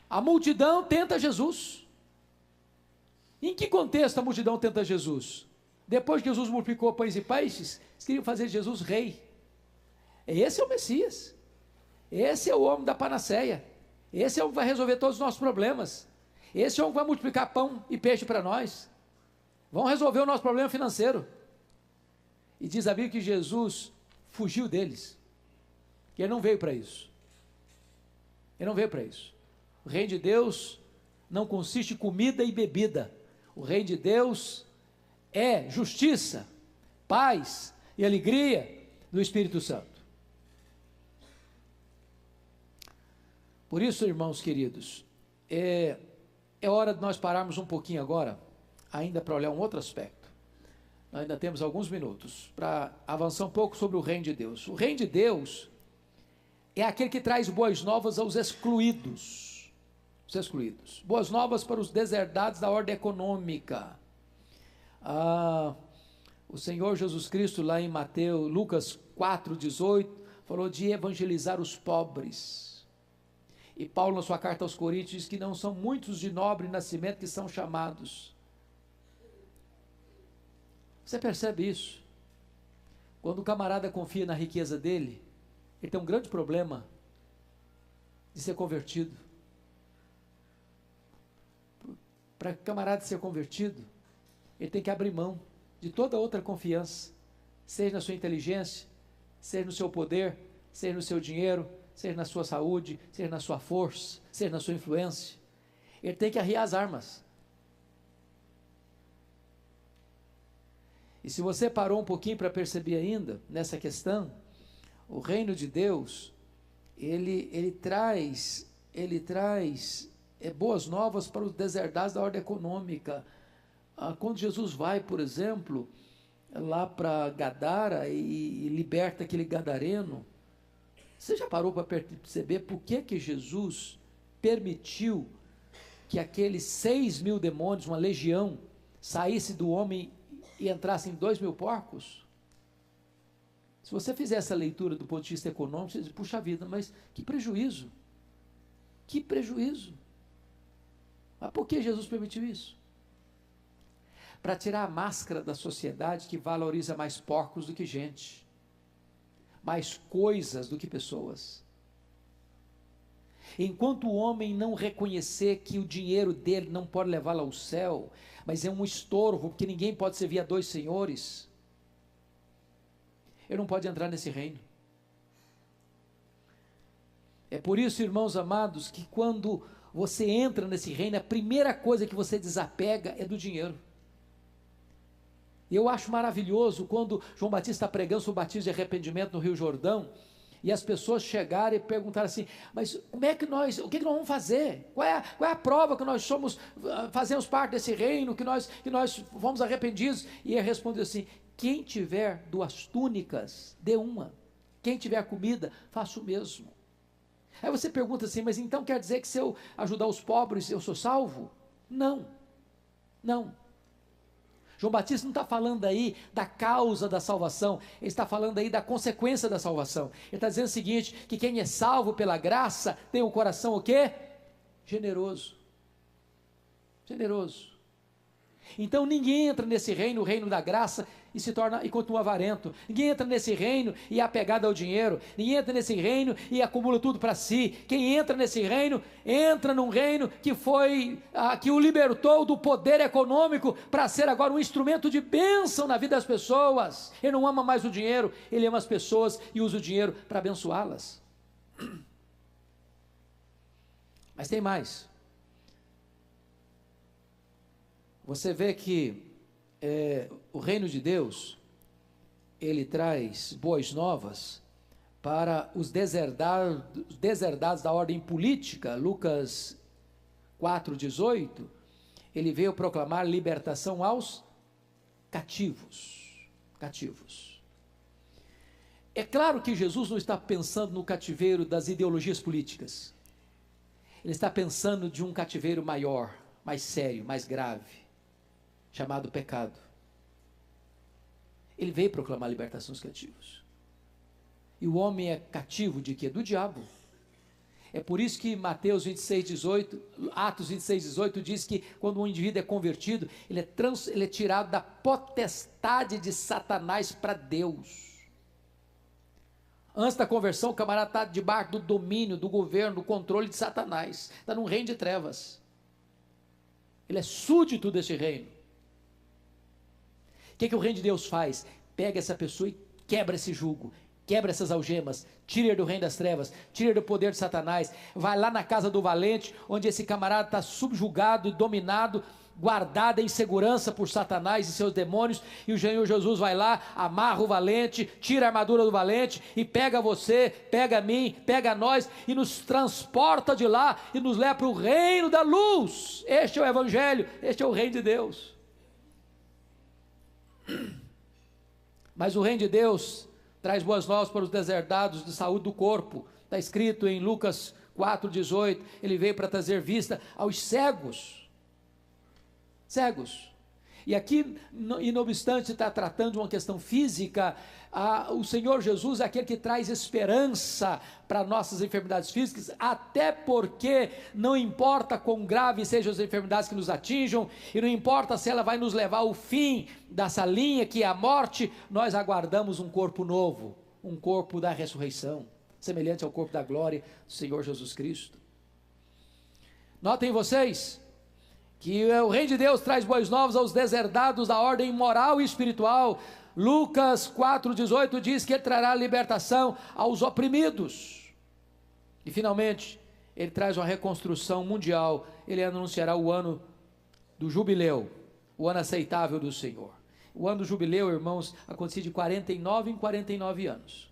a multidão tenta Jesus. Em que contexto a multidão tenta Jesus? Depois que Jesus multiplicou pães e peixes, eles queriam fazer Jesus rei. Esse é o Messias. Esse é o homem da panaceia. Esse é o que vai resolver todos os nossos problemas. Esse é o que vai multiplicar pão e peixe para nós. Vão resolver o nosso problema financeiro. E diz a Bíblia que Jesus fugiu deles. Que ele não veio para isso. Ele não veio para isso. O reino de Deus não consiste em comida e bebida. O reino de Deus é justiça, paz e alegria do Espírito Santo. Por isso, irmãos queridos, é hora de nós pararmos um pouquinho agora, ainda para olhar um outro aspecto. Nós ainda temos alguns minutos para avançar um pouco sobre o reino de Deus. O reino de Deus é aquele que traz boas novas aos excluídos. Os excluídos. Boas novas para os deserdados da ordem econômica. O Senhor Jesus Cristo, lá em Lucas 4,18, falou de evangelizar os pobres. E Paulo, na sua carta aos Coríntios, diz que não são muitos de nobre nascimento que são chamados. Você percebe isso? Quando o camarada confia na riqueza dele, ele tem um grande problema de ser convertido. Para o camarada ser convertido, ele tem que abrir mão de toda outra confiança, seja na sua inteligência, seja no seu poder, seja no seu dinheiro, seja na sua saúde, seja na sua força, seja na sua influência. Ele tem que arriar as armas. E se você parou um pouquinho para perceber ainda, nessa questão, o reino de Deus, ele traz boas novas para os deserdados da ordem econômica. Quando Jesus vai, por exemplo, lá para Gadara e liberta aquele gadareno, você já parou para perceber por que Jesus permitiu que aqueles 6.000 demônios, uma legião, saísse do homem e entrassem 2.000 porcos? Se você fizer essa leitura do ponto de vista econômico, você diz, puxa vida, mas que prejuízo, que prejuízo. Mas por que Jesus permitiu isso? Para tirar a máscara da sociedade que valoriza mais porcos do que gente, mais coisas do que pessoas. Enquanto o homem não reconhecer que o dinheiro dele não pode levá-lo ao céu, mas é um estorvo, porque ninguém pode servir a dois senhores, ele não pode entrar nesse reino. É por isso, irmãos amados, que quando você entra nesse reino, a primeira coisa que você desapega é do dinheiro. E eu acho maravilhoso quando João Batista está pregando sobre o batismo de arrependimento no Rio Jordão, e as pessoas chegarem e perguntaram assim, mas o que nós vamos fazer? Qual é a prova que nós fazemos parte desse reino, que nós fomos arrependidos? E ele respondeu assim, quem tiver 2 túnicas, dê uma. Quem tiver comida, faça o mesmo. Aí você pergunta assim, mas então quer dizer que se eu ajudar os pobres, eu sou salvo? Não, não. João Batista não está falando aí da causa da salvação, ele está falando aí da consequência da salvação. Ele está dizendo o seguinte, que quem é salvo pela graça, tem um coração o quê? Generoso. Generoso. Então ninguém entra nesse reino, o reino da graça, e continua avarento. Ninguém entra nesse reino e é apegado ao dinheiro. Ninguém entra nesse reino e acumula tudo para si. Quem entra nesse reino, entra num reino que o libertou do poder econômico para ser agora um instrumento de bênção na vida das pessoas. Ele não ama mais o dinheiro, ele ama as pessoas e usa o dinheiro para abençoá-las. Mas tem mais. Você vê que o reino de Deus, ele traz boas novas para os deserdados da ordem política. Lucas 4,18, ele veio proclamar libertação aos cativos. É claro que Jesus não está pensando no cativeiro das ideologias políticas, ele está pensando de um cativeiro maior, mais sério, mais grave, chamado pecado. Ele veio proclamar a libertação dos cativos. E o homem é cativo de quê? Do diabo. É por isso que Atos 26,18 diz que quando um indivíduo é convertido, ele é tirado da potestade de Satanás para Deus. Antes da conversão, o camarada está debaixo do domínio, do governo, do controle de Satanás. Está num reino de trevas. Ele é súdito desse reino. O que o reino de Deus faz? Pega essa pessoa e quebra esse jugo, quebra essas algemas, tira ele do reino das trevas, tira ele do poder de Satanás, vai lá na casa do valente, onde esse camarada está subjugado e dominado guardada em segurança por Satanás e seus demônios, e o Senhor Jesus vai lá, amarra o valente, tira a armadura do valente, e pega você, pega a mim, pega a nós, e nos transporta de lá, e nos leva para o reino da luz. Este é o Evangelho, este é o reino de Deus. Mas o reino de Deus traz boas novas para os deserdados de saúde do corpo. Está escrito em Lucas 4,18, ele veio para trazer vista aos cegos. E aqui, e não obstante está tratando de uma questão física, o Senhor Jesus é aquele que traz esperança para nossas enfermidades físicas, até porque não importa quão graves sejam as enfermidades que nos atinjam, e não importa se ela vai nos levar ao fim dessa linha que é a morte, nós aguardamos um corpo novo, um corpo da ressurreição, semelhante ao corpo da glória do Senhor Jesus Cristo. Notem vocês que o reino de Deus traz boas novas aos deserdados da ordem moral e espiritual. Lucas 4,18 diz que ele trará libertação aos oprimidos. E finalmente, ele traz uma reconstrução mundial. Ele anunciará o ano do jubileu, o ano aceitável do Senhor. O ano do jubileu, irmãos, acontecia de 49 em 49 anos.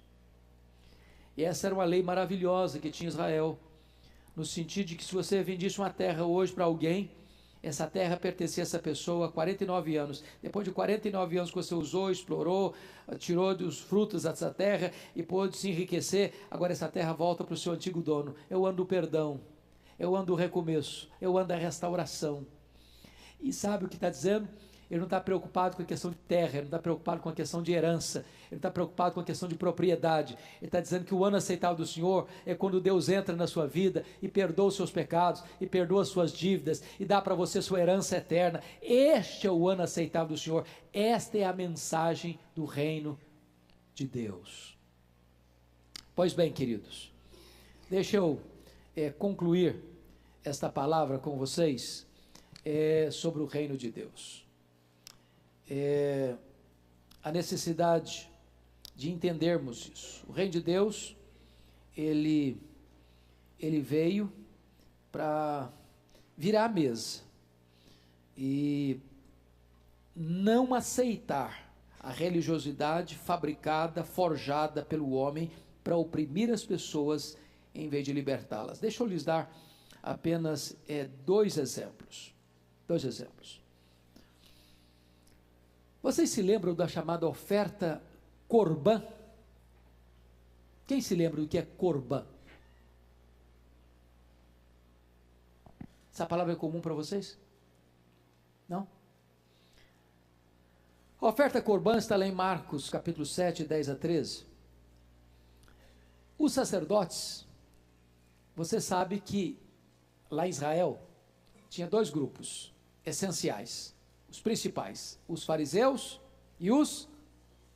E essa era uma lei maravilhosa que tinha Israel, no sentido de que se você vendisse uma terra hoje para alguém, essa terra pertencia a essa pessoa há 49 anos. Depois de 49 anos que você usou, explorou, tirou dos frutos dessa terra e pôde se enriquecer, agora essa terra volta para o seu antigo dono. É o ano do perdão, é o ano do recomeço, é o ano da restauração. E sabe o que está dizendo? Ele não está preocupado com a questão de terra, ele não está preocupado com a questão de herança, ele não está preocupado com a questão de propriedade. Ele está dizendo que o ano aceitável do Senhor é quando Deus entra na sua vida e perdoa os seus pecados, e perdoa as suas dívidas, e dá para você sua herança eterna. Este é o ano aceitável do Senhor. Esta é a mensagem do reino de Deus. Pois bem, queridos, deixa eu concluir esta palavra com vocês sobre o reino de Deus. A necessidade de entendermos isso. O reino de Deus, ele veio para virar a mesa e não aceitar a religiosidade fabricada, forjada pelo homem para oprimir as pessoas em vez de libertá-las. Deixa eu lhes dar apenas dois exemplos. Vocês se lembram da chamada oferta corbã? Quem se lembra do que é corbã? Essa palavra é comum para vocês? Não? A oferta corbã está lá em Marcos, capítulo 7, 10 a 13. Os sacerdotes, você sabe que lá em Israel tinha dois grupos essenciais, os principais, os fariseus e os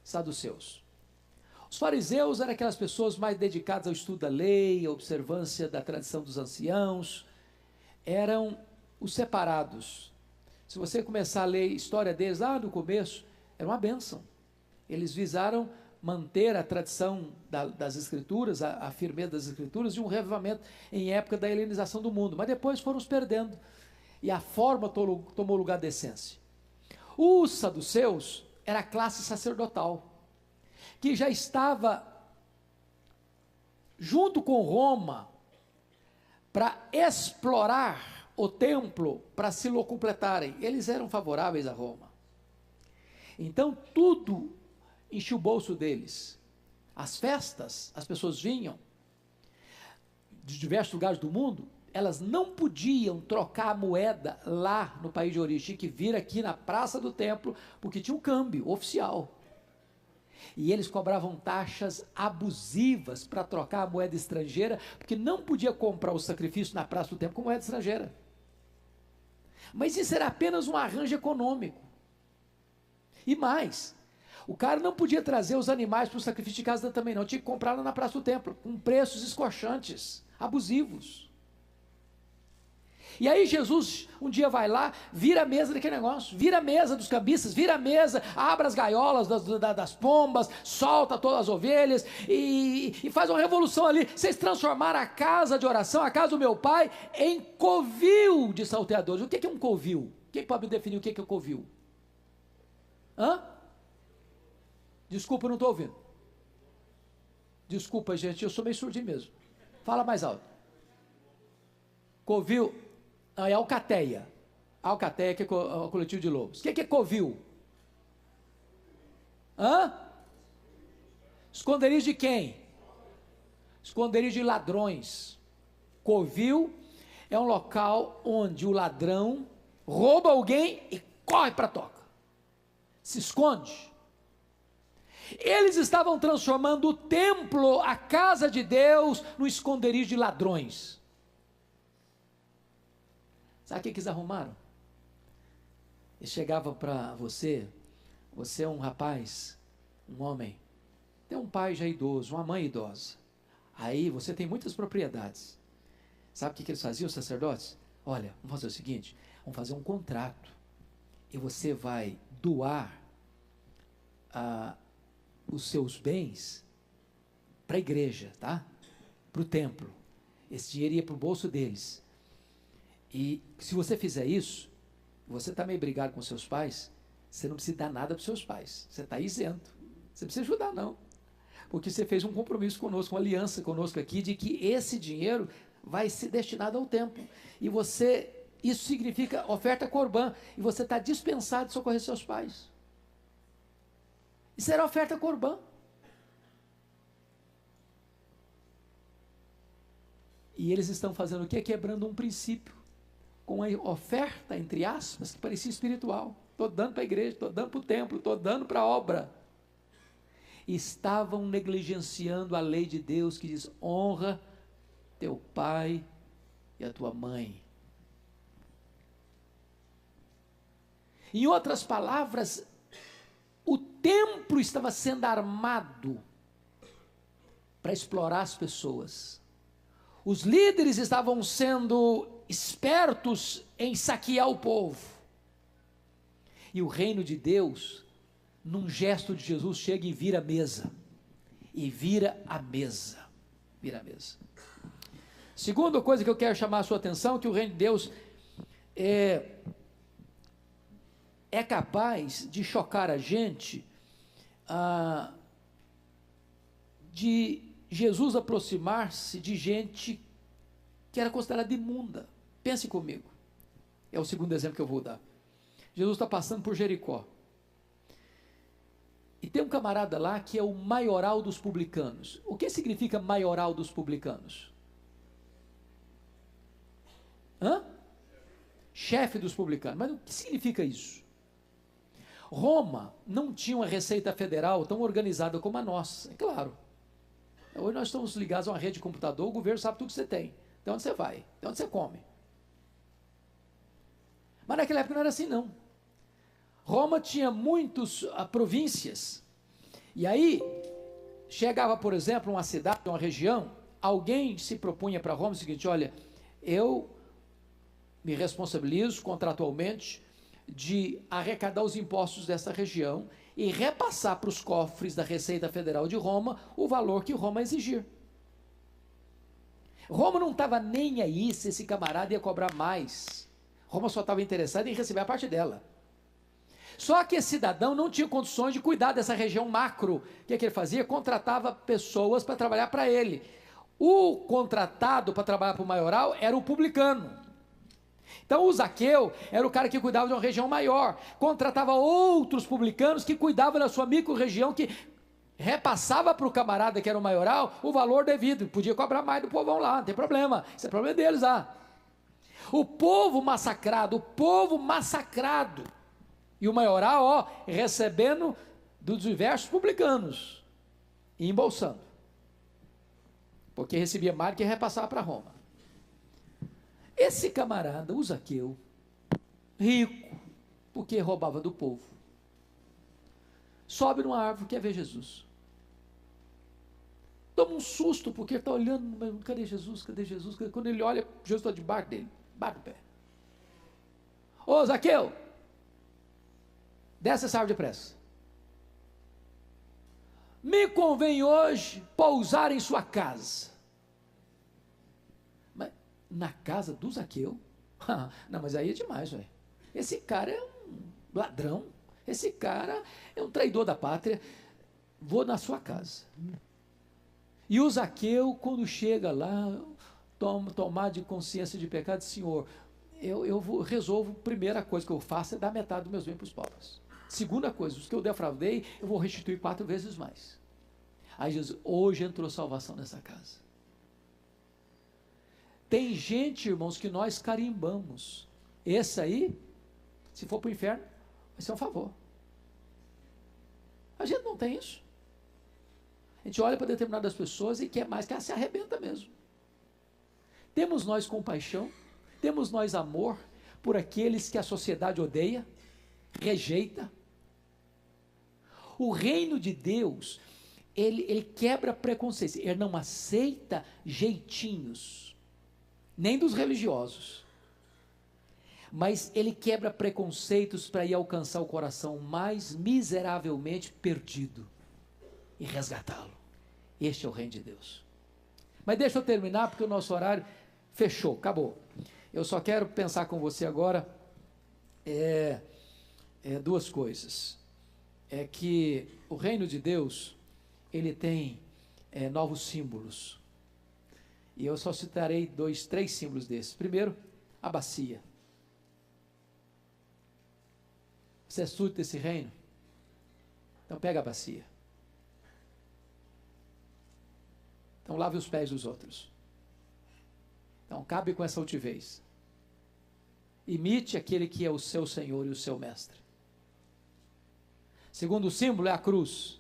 saduceus. Os fariseus eram aquelas pessoas mais dedicadas ao estudo da lei, à observância da tradição dos anciãos, eram os separados. Se você começar a ler a história deles lá no começo, era uma bênção. Eles visaram manter a tradição das escrituras, a firmeza das escrituras, de um revivamento em época da helenização do mundo, mas depois foram os perdendo, e a forma tomou lugar da essência. Os saduceus era a classe sacerdotal, que já estava junto com Roma para explorar o templo para se locupletarem. Eles eram favoráveis a Roma. Então tudo enchia o bolso deles. As festas, as pessoas vinham de diversos lugares do mundo, elas não podiam trocar a moeda lá no país de origem, tinha que vir aqui na praça do templo, porque tinha um câmbio oficial. E eles cobravam taxas abusivas para trocar a moeda estrangeira, porque não podia comprar o sacrifício na praça do templo com moeda estrangeira. Mas isso era apenas um arranjo econômico. E mais, o cara não podia trazer os animais para o sacrifício de casa também não, tinha que comprar lá na praça do templo, com preços escorchantes, abusivos. E aí Jesus um dia vai lá, vira a mesa daquele negócio, vira a mesa dos cambistas, vira a mesa, abre as gaiolas das pombas, solta todas as ovelhas e faz uma revolução ali. Vocês transformaram a casa de oração, a casa do meu pai, em covil de salteadores. O que é um covil? Quem pode me definir o que é covil? Hã? Desculpa, eu não estou ouvindo. Desculpa, gente, eu sou meio surdinho mesmo. Fala mais alto. Covil, é alcateia. Alcateia, que é o coletivo de lobos. O que é covil? Hã? Esconderijo de quem? Esconderijo de ladrões. Covil é um local onde o ladrão rouba alguém e corre para a toca. Se esconde. Eles estavam transformando o templo, a casa de Deus, no esconderijo de ladrões. Sabe o que eles arrumaram? Eles chegavam para você é um rapaz, um homem, tem um pai já idoso, uma mãe idosa. Aí você tem muitas propriedades. Sabe o que eles faziam, os sacerdotes? Olha, vamos fazer o seguinte, vamos fazer um contrato. E você vai doar os seus bens para a igreja, tá? Para o templo. Esse dinheiro ia para o bolso deles. E se você fizer isso, você está meio brigado com seus pais, você não precisa dar nada para os seus pais. Você está isento. Você não precisa ajudar, não. Porque você fez um compromisso conosco, uma aliança conosco aqui, de que esse dinheiro vai ser destinado ao templo. E isso significa oferta corbã. E você está dispensado de socorrer seus pais. Isso era oferta corbã. E eles estão fazendo o quê? Quebrando um princípio. Com a oferta, entre aspas, que parecia espiritual. Estou dando para a igreja, estou dando para o templo, estou dando para a obra. Estavam negligenciando a lei de Deus que diz: honra teu pai e a tua mãe. Em outras palavras, o templo estava sendo armado para explorar as pessoas. Os líderes estavam sendo espertos em saquear o povo. E o reino de Deus, num gesto de Jesus, chega e vira a mesa. E vira a mesa. Vira a mesa. Segunda coisa que eu quero chamar a sua atenção, que o reino de Deus é capaz de chocar a gente, de Jesus aproximar-se de gente que era considerada imunda. Pense comigo. É o segundo exemplo que eu vou dar. Jesus está passando por Jericó. E tem um camarada lá que é o maioral dos publicanos. O que significa maioral dos publicanos? Chefe dos publicanos. Mas o que significa isso? Roma não tinha uma receita federal tão organizada como a nossa, é claro. Hoje nós estamos ligados a uma rede de computador, o governo sabe tudo que você tem, de onde você vai, de onde você come. Mas naquela época não era assim, não. Roma tinha muitas províncias, e aí chegava, por exemplo, uma cidade, uma região, alguém se propunha para Roma o seguinte: olha, eu me responsabilizo contratualmente de arrecadar os impostos dessa região e repassar para os cofres da Receita Federal de Roma o valor que Roma exigir. Roma não estava nem aí se esse camarada ia cobrar mais. Roma só estava interessada em receber a parte dela. Só que esse cidadão não tinha condições de cuidar dessa região macro. O que ele fazia? Contratava pessoas para trabalhar para ele. O contratado para trabalhar para o maioral era o publicano. Então o Zaqueu era o cara que cuidava de uma região maior, contratava outros publicanos que cuidavam da sua micro-região, que repassava para o camarada que era o maioral o valor devido, podia cobrar mais do povão lá, não tem problema, isso é problema deles lá. O povo massacrado, e o maioral, recebendo dos diversos publicanos, e embolsando, porque recebia mais do que repassava para Roma. Esse camarada, o Zaqueu, rico, porque roubava do povo, sobe numa árvore, quer ver Jesus. Toma um susto, porque está olhando, mas cadê Jesus? Cadê Jesus? Quando ele olha, Jesus está debaixo dele, bate o pé. Ô Zaqueu, desce essa árvore depressa. Me convém hoje pousar em sua casa. Na casa do Zaqueu? Não, mas aí é demais, velho. esse cara é um ladrão, esse cara é um traidor da pátria, vou na sua casa. E o Zaqueu, quando chega lá, tomar de consciência de pecado, Senhor, eu resolvo, primeira coisa que eu faço é dar metade dos meus bens para os pobres. Segunda coisa, os que eu defraudei, eu vou restituir 4 vezes mais. Aí Jesus, hoje entrou salvação nessa casa. Tem gente, irmãos, que nós carimbamos. Esse aí, se for para o inferno, vai ser um favor. A gente não tem isso. A gente olha para determinadas pessoas e quer mais que ela se arrebenta mesmo. Temos nós compaixão, temos nós amor por aqueles que a sociedade odeia, rejeita. O reino de Deus, ele quebra preconceitos, ele não aceita jeitinhos, nem dos religiosos, mas ele quebra preconceitos para ir alcançar o coração mais miseravelmente perdido e resgatá-lo. Este é o reino de Deus. Mas deixa eu terminar, porque o nosso horário fechou, acabou. Eu só quero pensar com você agora duas coisas. É que o reino de Deus, ele tem novos símbolos. E eu só citarei 3 símbolos desses. Primeiro, a bacia. Você é súdito desse reino? Então pega a bacia. Então lave os pés dos outros. Então cabe com essa altivez. Imite aquele que é o seu Senhor e o seu Mestre. Segundo símbolo é a cruz.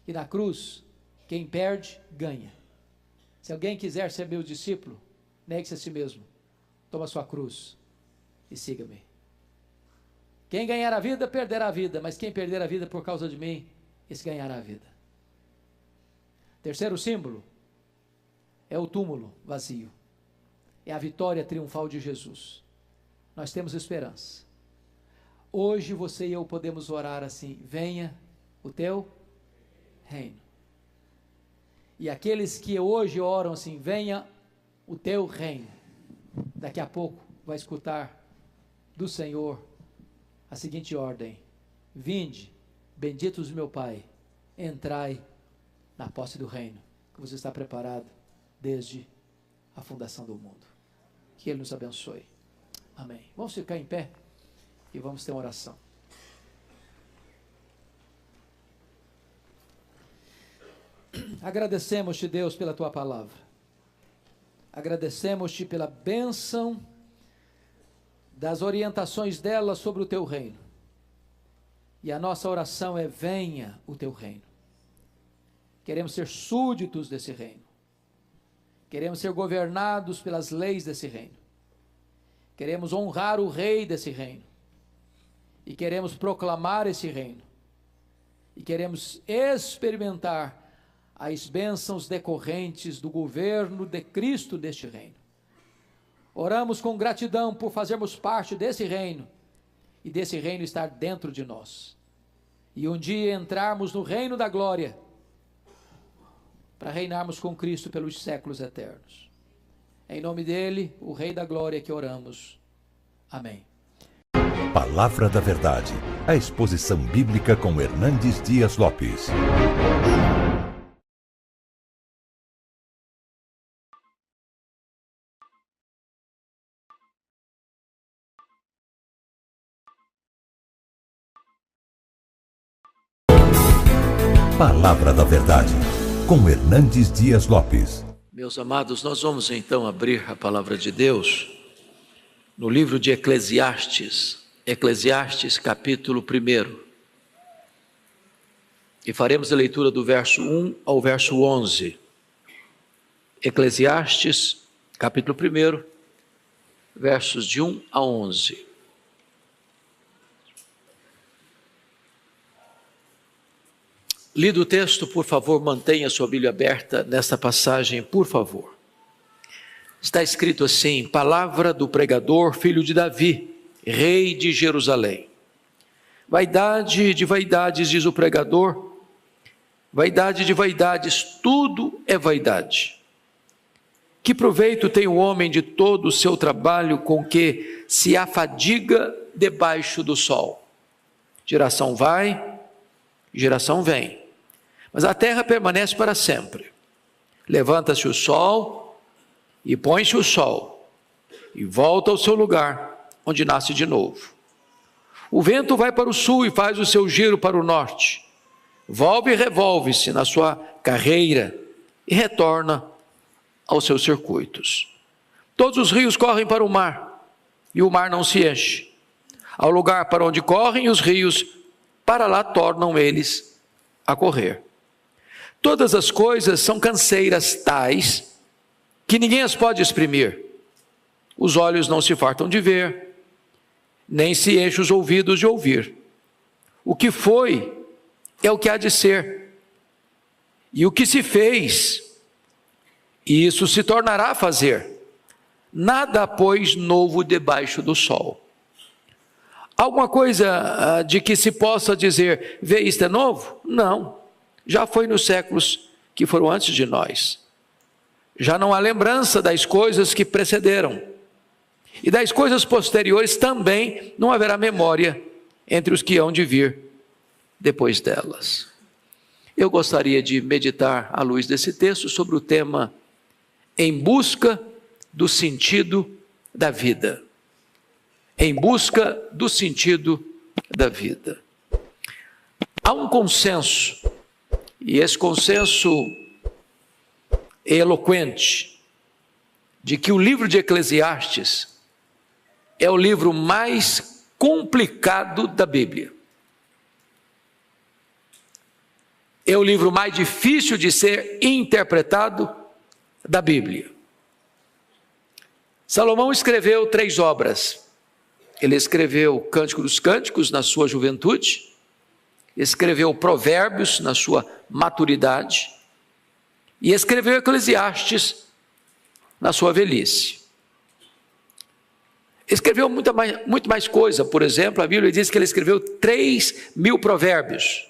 E na cruz, quem perde, ganha. Se alguém quiser ser meu discípulo, negue-se a si mesmo. Toma sua cruz e siga-me. Quem ganhar a vida, perderá a vida. Mas quem perder a vida por causa de mim, esse ganhará a vida. Terceiro símbolo é o túmulo vazio. É a vitória triunfal de Jesus. Nós temos esperança. Hoje você e eu podemos orar assim: venha o teu reino. E aqueles que hoje oram assim: venha o teu reino, daqui a pouco vai escutar do Senhor a seguinte ordem: vinde, benditos do meu Pai, entrai na posse do reino que você está preparado desde a fundação do mundo. Que Ele nos abençoe. Amém. Vamos ficar em pé e vamos ter uma oração. Agradecemos-te, Deus, pela tua palavra. Agradecemos-te pela bênção das orientações dela sobre o teu reino. E a nossa oração é: venha o teu reino. Queremos ser súditos desse reino. Queremos ser governados pelas leis desse reino. Queremos honrar o rei desse reino. E queremos proclamar esse reino. E queremos experimentar as bênçãos decorrentes do governo de Cristo deste reino. Oramos com gratidão por fazermos parte desse reino e desse reino estar dentro de nós. E um dia entrarmos no reino da glória para reinarmos com Cristo pelos séculos eternos. Em nome dele, o Rei da Glória, que oramos. Amém. Palavra da Verdade, a exposição bíblica com Hernandes Dias Lopes. Palavra da Verdade, com Hernandes Dias Lopes. Meus amados, nós vamos então abrir a palavra de Deus no livro de Eclesiastes, capítulo 1. E faremos a leitura do verso 1 ao verso 11. Eclesiastes, capítulo 1, versos de 1 a 11. Lido o texto, por favor, mantenha sua Bíblia aberta nesta passagem, por favor. Está escrito assim: palavra do pregador, filho de Davi, rei de Jerusalém. Vaidade de vaidades, diz o pregador, vaidade de vaidades, tudo é vaidade. Que proveito tem o homem de todo o seu trabalho com que se afadiga debaixo do sol. Geração vai, geração vem, mas a terra permanece para sempre. Levanta-se o sol e põe-se o sol, e volta ao seu lugar, onde nasce de novo. O vento vai para o sul e faz o seu giro para o norte. Volve e revolve-se na sua carreira e retorna aos seus circuitos. Todos os rios correm para o mar, e o mar não se enche. Ao lugar para onde correm os rios, para lá tornam eles a correr. Todas as coisas são canseiras tais que ninguém as pode exprimir. Os olhos não se fartam de ver, nem se enchem os ouvidos de ouvir. O que foi é o que há de ser, e o que se fez, isso se tornará a fazer. Nada, pois, novo debaixo do sol. Alguma coisa de que se possa dizer, vê, isto é novo? Não, já foi nos séculos que foram antes de nós. Já não há lembrança das coisas que precederam, e das coisas posteriores também não haverá memória entre os que hão de vir depois delas. Eu gostaria de meditar à luz desse texto sobre o tema em busca do sentido da vida. Em busca do sentido da vida. Há um consenso, e esse consenso é eloquente, de que o livro de Eclesiastes é o livro mais complicado da Bíblia. É o livro mais difícil de ser interpretado da Bíblia. Salomão escreveu 3 obras. Ele escreveu o Cântico dos Cânticos na sua juventude, escreveu Provérbios na sua maturidade e escreveu Eclesiastes na sua velhice. Escreveu muito mais coisa. Por exemplo, a Bíblia diz que ele escreveu 3.000 provérbios.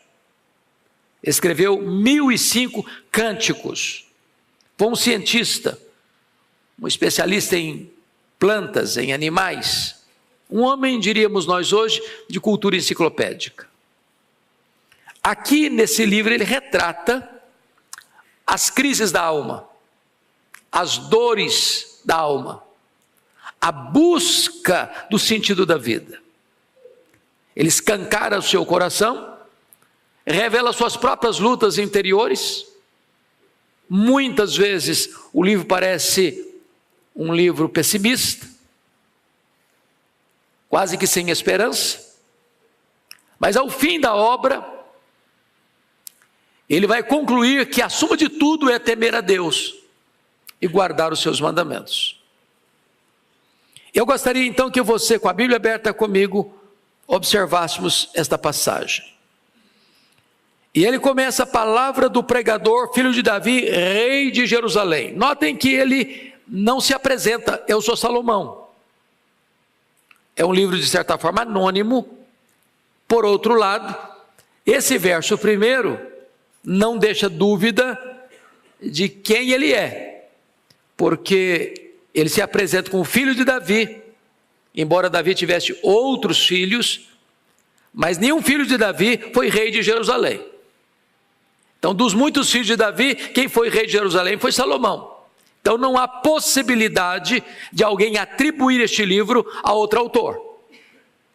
Escreveu 1.005 cânticos. Foi um cientista, um especialista em plantas, em animais. Um homem, diríamos nós hoje, de cultura enciclopédica. Aqui nesse livro ele retrata as crises da alma, as dores da alma, a busca do sentido da vida. Ele escancara o seu coração, revela suas próprias lutas interiores. Muitas vezes o livro parece um livro pessimista, quase que sem esperança, mas ao fim da obra, ele vai concluir que a suma de tudo é temer a Deus e guardar os seus mandamentos. Eu gostaria então que você, com a Bíblia aberta comigo, observássemos esta passagem. E ele começa a palavra do pregador, filho de Davi, rei de Jerusalém. Notem que ele não se apresenta, eu sou Salomão. É um livro de certa forma anônimo. Por outro lado, esse verso primeiro não deixa dúvida de quem ele é, porque ele se apresenta como filho de Davi, embora Davi tivesse outros filhos, mas nenhum filho de Davi foi rei de Jerusalém. Então, dos muitos filhos de Davi, quem foi rei de Jerusalém foi Salomão. Então, não há possibilidade de alguém atribuir este livro a outro autor.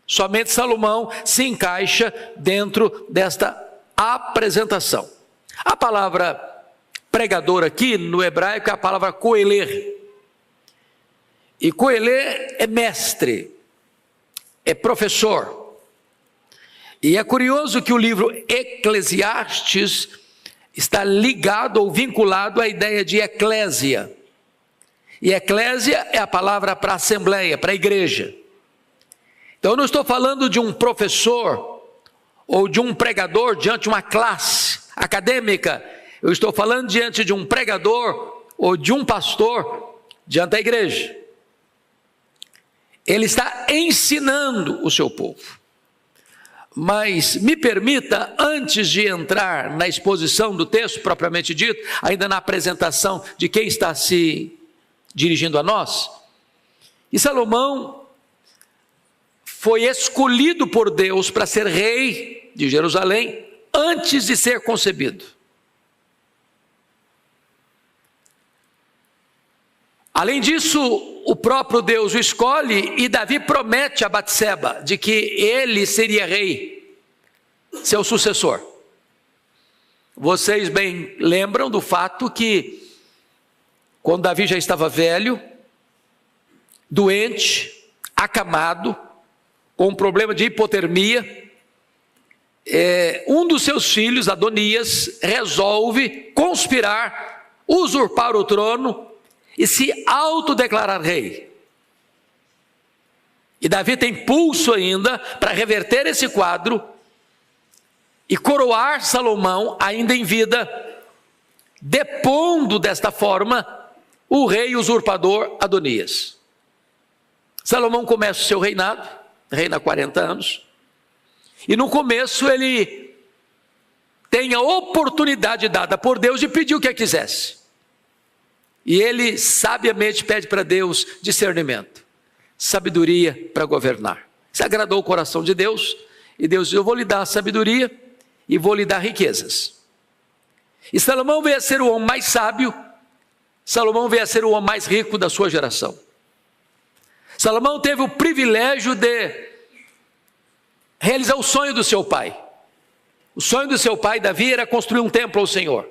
Somente Salomão se encaixa dentro desta apresentação. A palavra pregador aqui no hebraico é a palavra coeler. E coeler é mestre, é professor. E é curioso que o livro Eclesiastes está ligado ou vinculado à ideia de eclésia. E eclésia é a palavra para assembleia, para a igreja. Então eu não estou falando de um professor ou de um pregador diante de uma classe acadêmica. Eu estou falando diante de um pregador ou de um pastor diante da igreja. Ele está ensinando o seu povo. Mas me permita, antes de entrar na exposição do texto propriamente dito, ainda na apresentação de quem está se dirigindo a nós, e Salomão foi escolhido por Deus para ser rei de Jerusalém antes de ser concebido. Além disso, o próprio Deus o escolhe e Davi promete a Batseba de que ele seria rei, seu sucessor. Vocês bem lembram do fato que, quando Davi já estava velho, doente, acamado, com um problema de hipotermia, um dos seus filhos, Adonias, resolve conspirar, usurpar o trono e se autodeclarar rei. E Davi tem pulso ainda para reverter esse quadro e coroar Salomão ainda em vida, depondo desta forma o rei usurpador Adonias. Salomão começa o seu reinado, reina 40 anos, e no começo ele tem a oportunidade dada por Deus de pedir o que quisesse. E ele sabiamente pede para Deus discernimento, sabedoria para governar. Isso agradou o coração de Deus, e Deus diz: eu vou lhe dar sabedoria e vou lhe dar riquezas. E Salomão veio a ser o homem mais sábio, Salomão veio a ser o homem mais rico da sua geração. Salomão teve o privilégio de realizar o sonho do seu pai. O sonho do seu pai, Davi, era construir um templo ao Senhor.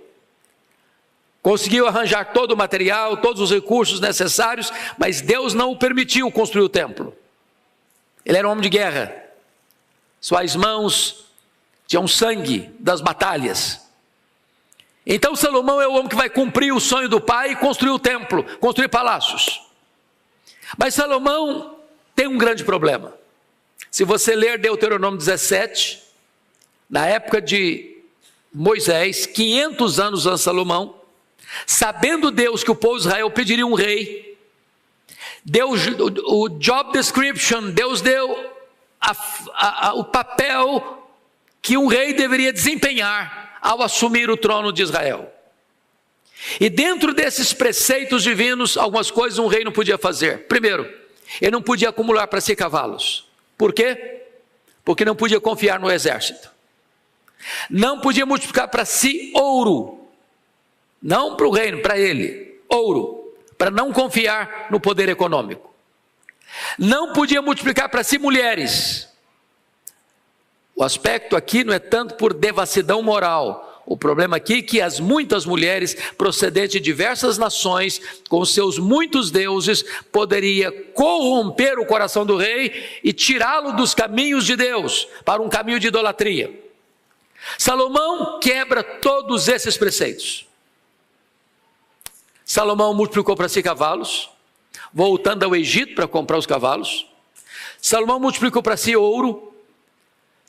Conseguiu arranjar todo o material, todos os recursos necessários, mas Deus não o permitiu construir o templo. Ele era um homem de guerra. Suas mãos tinham sangue das batalhas. Então Salomão é o homem que vai cumprir o sonho do pai e construir o templo, construir palácios. Mas Salomão tem um grande problema. Se você ler Deuteronômio 17, na época de Moisés, 500 anos antes de Salomão, sabendo Deus que o povo de Israel pediria um rei, Deus, o job description, Deus deu o papel que um rei deveria desempenhar ao assumir o trono de Israel. E dentro desses preceitos divinos, algumas coisas um rei não podia fazer. Primeiro, ele não podia acumular para si cavalos. Por quê? Porque não podia confiar no exército. Não podia multiplicar para si ouro. Não para o reino, para ele. Ouro. Para não confiar no poder econômico. Não podia multiplicar para si mulheres. O aspecto aqui não é tanto por devassidão moral. O problema aqui é que as muitas mulheres procedentes de diversas nações, com seus muitos deuses, poderia corromper o coração do rei e tirá-lo dos caminhos de Deus, para um caminho de idolatria. Salomão quebra todos esses preceitos. Salomão multiplicou para si cavalos, voltando ao Egito para comprar os cavalos. Salomão multiplicou para si ouro.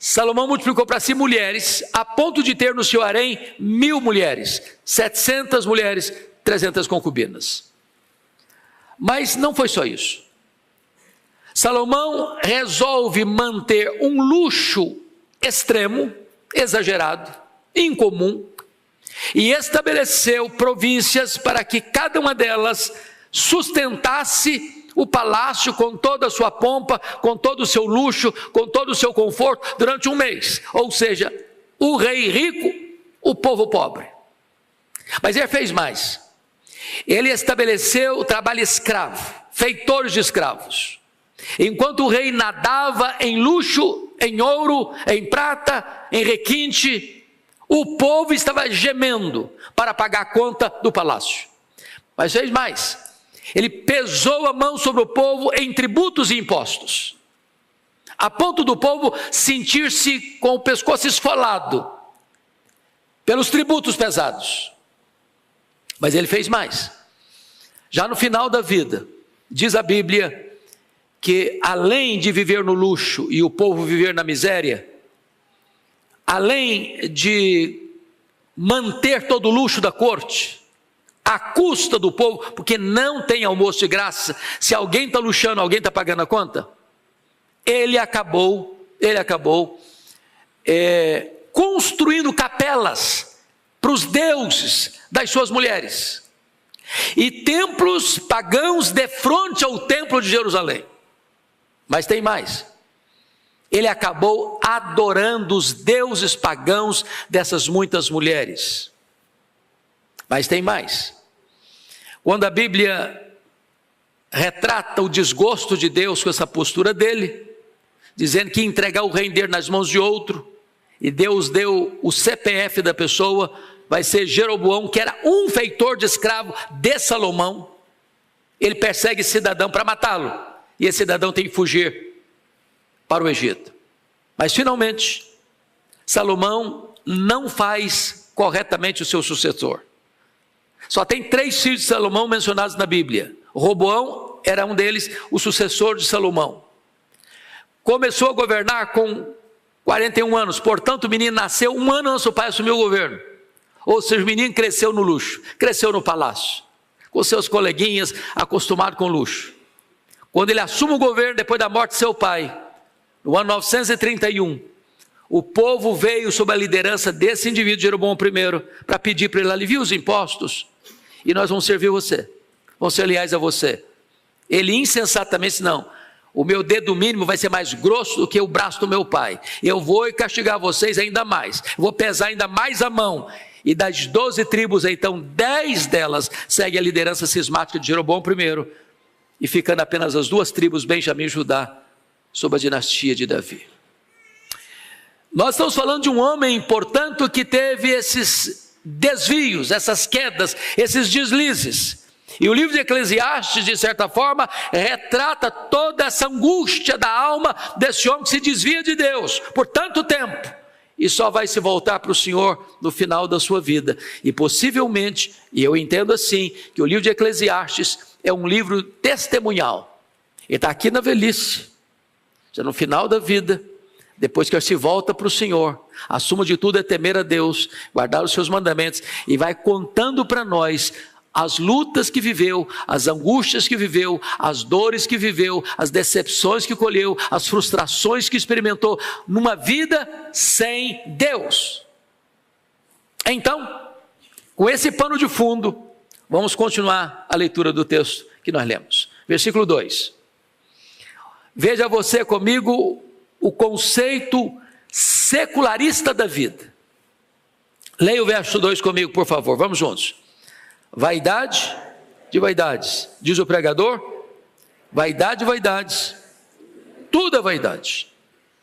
Salomão multiplicou para si mulheres, a ponto de ter no seu harém 1000 mulheres, 700 mulheres, 300 concubinas. Mas não foi só isso. Salomão resolve manter um luxo extremo, exagerado, incomum, e estabeleceu províncias para que cada uma delas sustentasse o palácio com toda a sua pompa, com todo o seu luxo, com todo o seu conforto, durante um mês. Ou seja, o rei rico, o povo pobre. Mas ele fez mais. Ele estabeleceu o trabalho escravo, feitores de escravos. Enquanto o rei nadava em luxo, em ouro, em prata, em requinte, o povo estava gemendo para pagar a conta do palácio. Mas fez mais. Ele pesou a mão sobre o povo em tributos e impostos, a ponto do povo sentir-se com o pescoço esfolado pelos tributos pesados. Mas ele fez mais. Já no final da vida, diz a Bíblia que além de viver no luxo e o povo viver na miséria, além de manter todo o luxo da corte, à custa do povo, porque não tem almoço de graça. Se alguém está luxando, alguém está pagando a conta. Ele acabou construindo capelas para os deuses das suas mulheres, e templos pagãos de frente ao templo de Jerusalém. Mas tem mais. ele acabou adorando os deuses pagãos dessas muitas mulheres. Mas tem mais. Quando a Bíblia retrata o desgosto de Deus com essa postura dele, dizendo que ia entregar o reino dele nas mãos de outro, e Deus deu o CPF da pessoa, vai ser Jeroboão, que era um feitor de escravo de Salomão. Ele persegue esse cidadão para matá-lo, e esse cidadão tem que fugir para o Egito. Mas finalmente, Salomão não faz corretamente o seu sucessor. Só tem 3 filhos de Salomão mencionados na Bíblia. Roboão era um deles, o sucessor de Salomão. Começou a governar com 41 anos, portanto o menino nasceu 1 ano antes do pai assumir o governo. Ou seja, o menino cresceu no luxo, cresceu no palácio, com seus coleguinhas, acostumado com luxo. Quando ele assume o governo, depois da morte de seu pai, no ano 931, o povo veio sob a liderança desse indivíduo, Jeroboão I, para pedir para ele aliviar os impostos, e nós vamos servir você, vamos ser leais a você. Ele insensatamente disse: não, o meu dedo mínimo vai ser mais grosso do que o braço do meu pai, eu vou castigar vocês ainda mais, vou pesar ainda mais a mão. E das 12 tribos, então 10 delas seguem a liderança cismática de Jeroboão I, e ficando apenas as 2 tribos, Benjamim e Judá, sob a dinastia de Davi. Nós estamos falando de um homem, portanto, que teve esses desvios, essas quedas, esses deslizes. E o livro de Eclesiastes, de certa forma, retrata toda essa angústia da alma desse homem que se desvia de Deus por tanto tempo, e só vai se voltar para o Senhor no final da sua vida. E possivelmente, e eu entendo assim, que o livro de Eclesiastes é um livro testemunhal. Ele está aqui na velhice, já no final da vida, depois que ele se volta para o Senhor, a suma de tudo é temer a Deus, guardar os seus mandamentos, e vai contando para nós as lutas que viveu, as angústias que viveu, as dores que viveu, as decepções que colheu, as frustrações que experimentou, numa vida sem Deus. Então, com esse pano de fundo, vamos continuar a leitura do texto que nós lemos. Versículo 2. Veja você comigo o conceito secularista da vida. Leia o verso 2 comigo, por favor, vamos juntos. Vaidade de vaidades, diz o pregador, vaidade de vaidades, tudo é vaidade.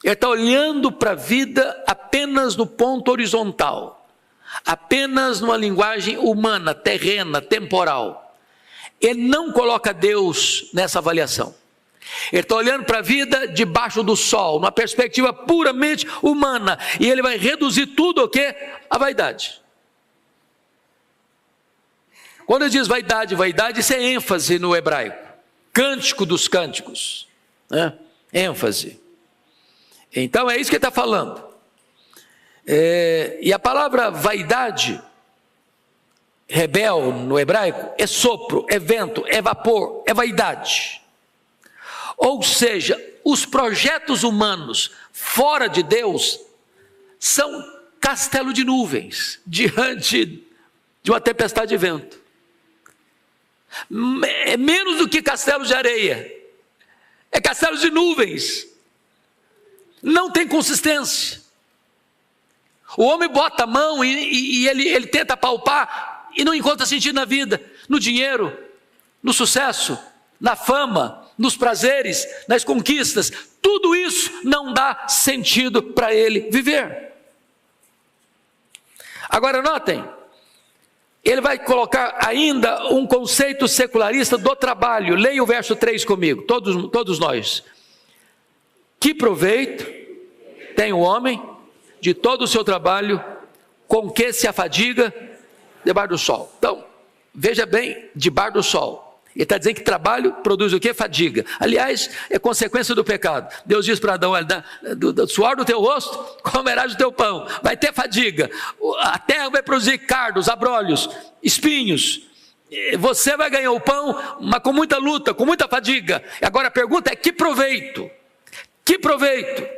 Ele está olhando para a vida apenas no ponto horizontal, apenas numa linguagem humana, terrena, temporal. Ele não coloca Deus nessa avaliação. Ele está olhando para a vida debaixo do sol, numa perspectiva puramente humana, e ele vai reduzir tudo o quê? A vaidade. Quando ele diz vaidade, vaidade, isso é ênfase no hebraico, cântico dos cânticos, né? ênfase. Então é isso que ele está falando. E a palavra vaidade, rebel no hebraico, é sopro, é vento, é vapor, é vaidade. Ou seja, os projetos humanos fora de Deus são castelo de nuvens diante de uma tempestade de vento. É menos do que castelo de areia, é castelo de nuvens, não tem consistência. O homem bota a mão e ele tenta palpar e não encontra sentido na vida, no dinheiro, no sucesso, na fama, nos prazeres, nas conquistas. Tudo isso não dá sentido para ele viver. Agora notem, ele vai colocar ainda um conceito secularista do trabalho. Leia o verso 3 comigo, todos nós. Que proveito tem o homem de todo o seu trabalho, com que se afadiga debaixo do sol? Então, veja bem, debaixo do sol. Ele está dizendo que trabalho produz o quê? Fadiga. Aliás, é consequência do pecado. Deus diz para Adão: olha, do suor do teu rosto comerás o teu pão. Vai ter fadiga. A terra vai produzir cardos, abrolhos, espinhos. Você vai ganhar o pão, mas com muita luta, com muita fadiga. Agora a pergunta é: que proveito? Que proveito?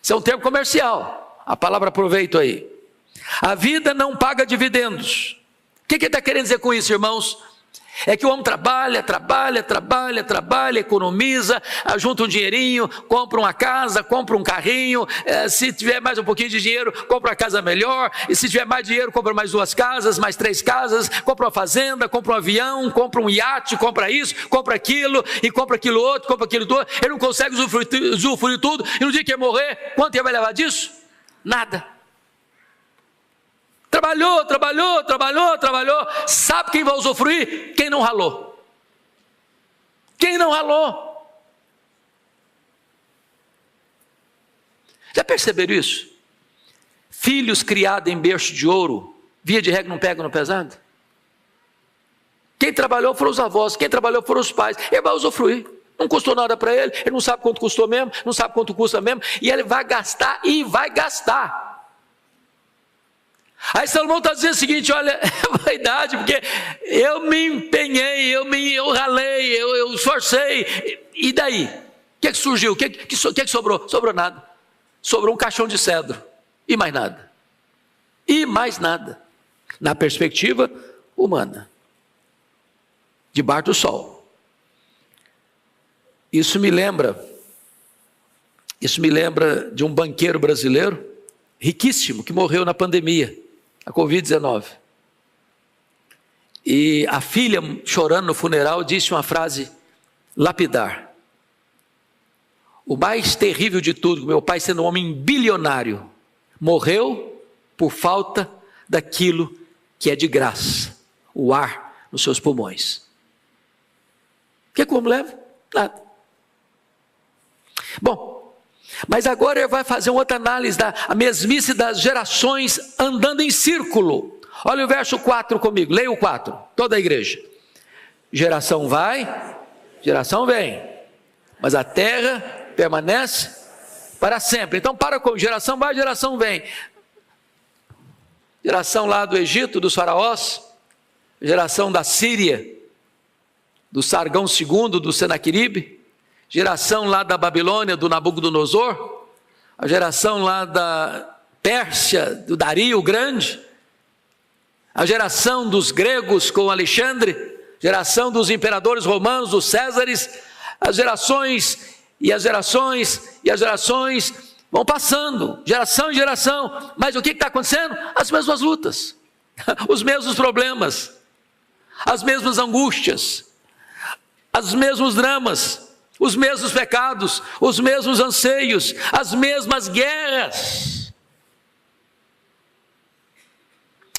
Isso é um termo comercial, a palavra proveito aí. A vida não paga dividendos. O que ele está querendo dizer com isso, irmãos? É que o homem trabalha, economiza, junta um dinheirinho, compra uma casa, compra um carrinho, se tiver mais um pouquinho de dinheiro, compra uma casa melhor, e se tiver mais dinheiro, compra mais 2 casas, mais 3 casas, compra uma fazenda, compra um avião, compra um iate, compra isso, compra aquilo, e compra aquilo outro, compra aquilo outro. Ele não consegue usufruir tudo, e no dia que ele morrer, quanto ele vai levar disso? Nada. Trabalhou. Sabe quem vai usufruir? Quem não ralou. Já perceberam isso? Filhos criados em berço de ouro, via de regra não pegam no pesado? Quem trabalhou foram os avós, quem trabalhou foram os pais. Ele vai usufruir. Não custou nada para ele, ele não sabe quanto custou mesmo, não sabe quanto custa mesmo, e ele vai gastar e vai gastar. Aí Salomão está dizendo o seguinte: olha, é vaidade, porque eu me empenhei, eu ralei, eu esforcei, e daí? O que surgiu? O que sobrou? Sobrou nada. Sobrou um caixão de cedro, e mais nada. Na perspectiva humana, debaixo do sol. Isso me lembra de um banqueiro brasileiro, riquíssimo, que morreu na pandemia, a Covid-19. E a filha, chorando no funeral, disse uma frase lapidar: o mais terrível de tudo, meu pai, sendo um homem bilionário, morreu por falta daquilo que é de graça, o ar nos seus pulmões. O que como leva? Nada. Bom, mas agora ele vai fazer uma outra análise da mesmice das gerações andando em círculo. Olha o verso 4 comigo, leia o 4, toda a igreja. Geração vai, geração vem, mas a terra permanece para sempre. Então para com geração vai, geração vem. Geração lá do Egito, dos faraós, geração da Síria, do Sargão II, do Senaqueribe, geração lá da Babilônia, do Nabucodonosor, a geração lá da Pérsia, do Dario o Grande, a geração dos gregos com Alexandre, geração dos imperadores romanos, dos Césares, as gerações vão passando, geração em geração, mas o que está acontecendo? As mesmas lutas, os mesmos problemas, as mesmas angústias, os mesmos dramas, os mesmos pecados, os mesmos anseios, as mesmas guerras.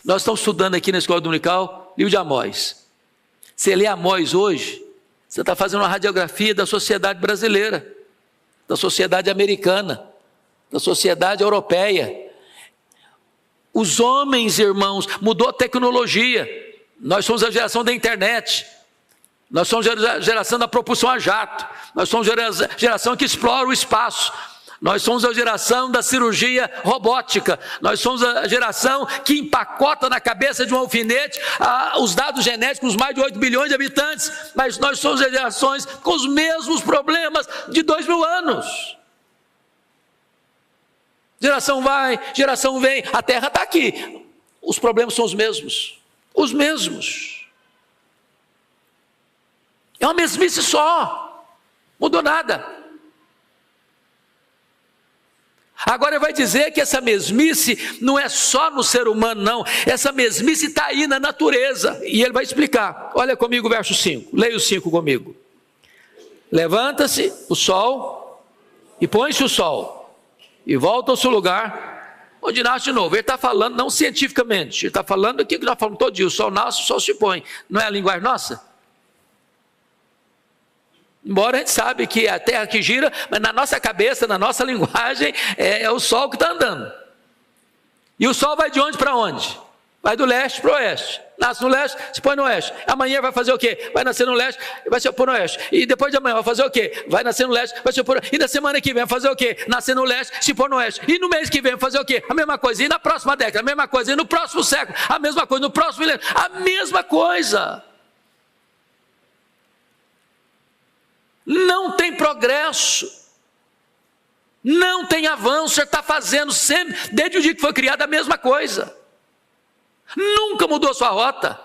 Nós estamos estudando aqui na Escola Dominical, livro de Amós. Você lê Amós hoje, você está fazendo uma radiografia da sociedade brasileira, da sociedade americana, da sociedade europeia. Os homens, irmãos, mudou a tecnologia. Nós somos a geração da internet. Nós somos a geração da propulsão a jato. Nós somos a geração que explora o espaço. Nós somos a geração da cirurgia robótica. Nós somos a geração que empacota na cabeça de um alfinete os dados genéticos dos mais de 8 bilhões de habitantes. Mas nós somos as gerações com os mesmos problemas de 2000 anos. Geração vai, geração vem. A terra está aqui. Os problemas são os mesmos. Os mesmos. É uma mesmice só, mudou nada. Agora ele vai dizer que essa mesmice não é só no ser humano, não. Essa mesmice está aí na natureza. E ele vai explicar. Olha comigo o verso 5. Leia o 5 comigo. Levanta-se o sol e põe-se o sol e volta ao seu lugar onde nasce de novo. Ele está falando não cientificamente. Ele está falando aqui que nós falamos todo dia. O sol nasce, o sol se põe. Não é a linguagem nossa? Embora a gente sabe que a terra que gira, mas na nossa cabeça, na nossa linguagem, é o sol que está andando. E o sol vai de onde para onde? Vai do leste para o oeste. Nasce no leste, se põe no oeste. Amanhã vai fazer o quê? Vai nascer no leste, vai se pôr no oeste. E depois de amanhã vai fazer o quê? Vai nascer no leste, vai se pôr no oeste. E na semana que vem vai fazer o quê? Nascer no leste, se pôr no oeste. E no mês que vem vai fazer o quê? A mesma coisa. E na próxima década, a mesma coisa. E no próximo século, a mesma coisa. No próximo milênio, a mesma coisa. Não tem progresso, não tem avanço. Você está fazendo sempre, desde o dia que foi criado, a mesma coisa. Nunca mudou a sua rota.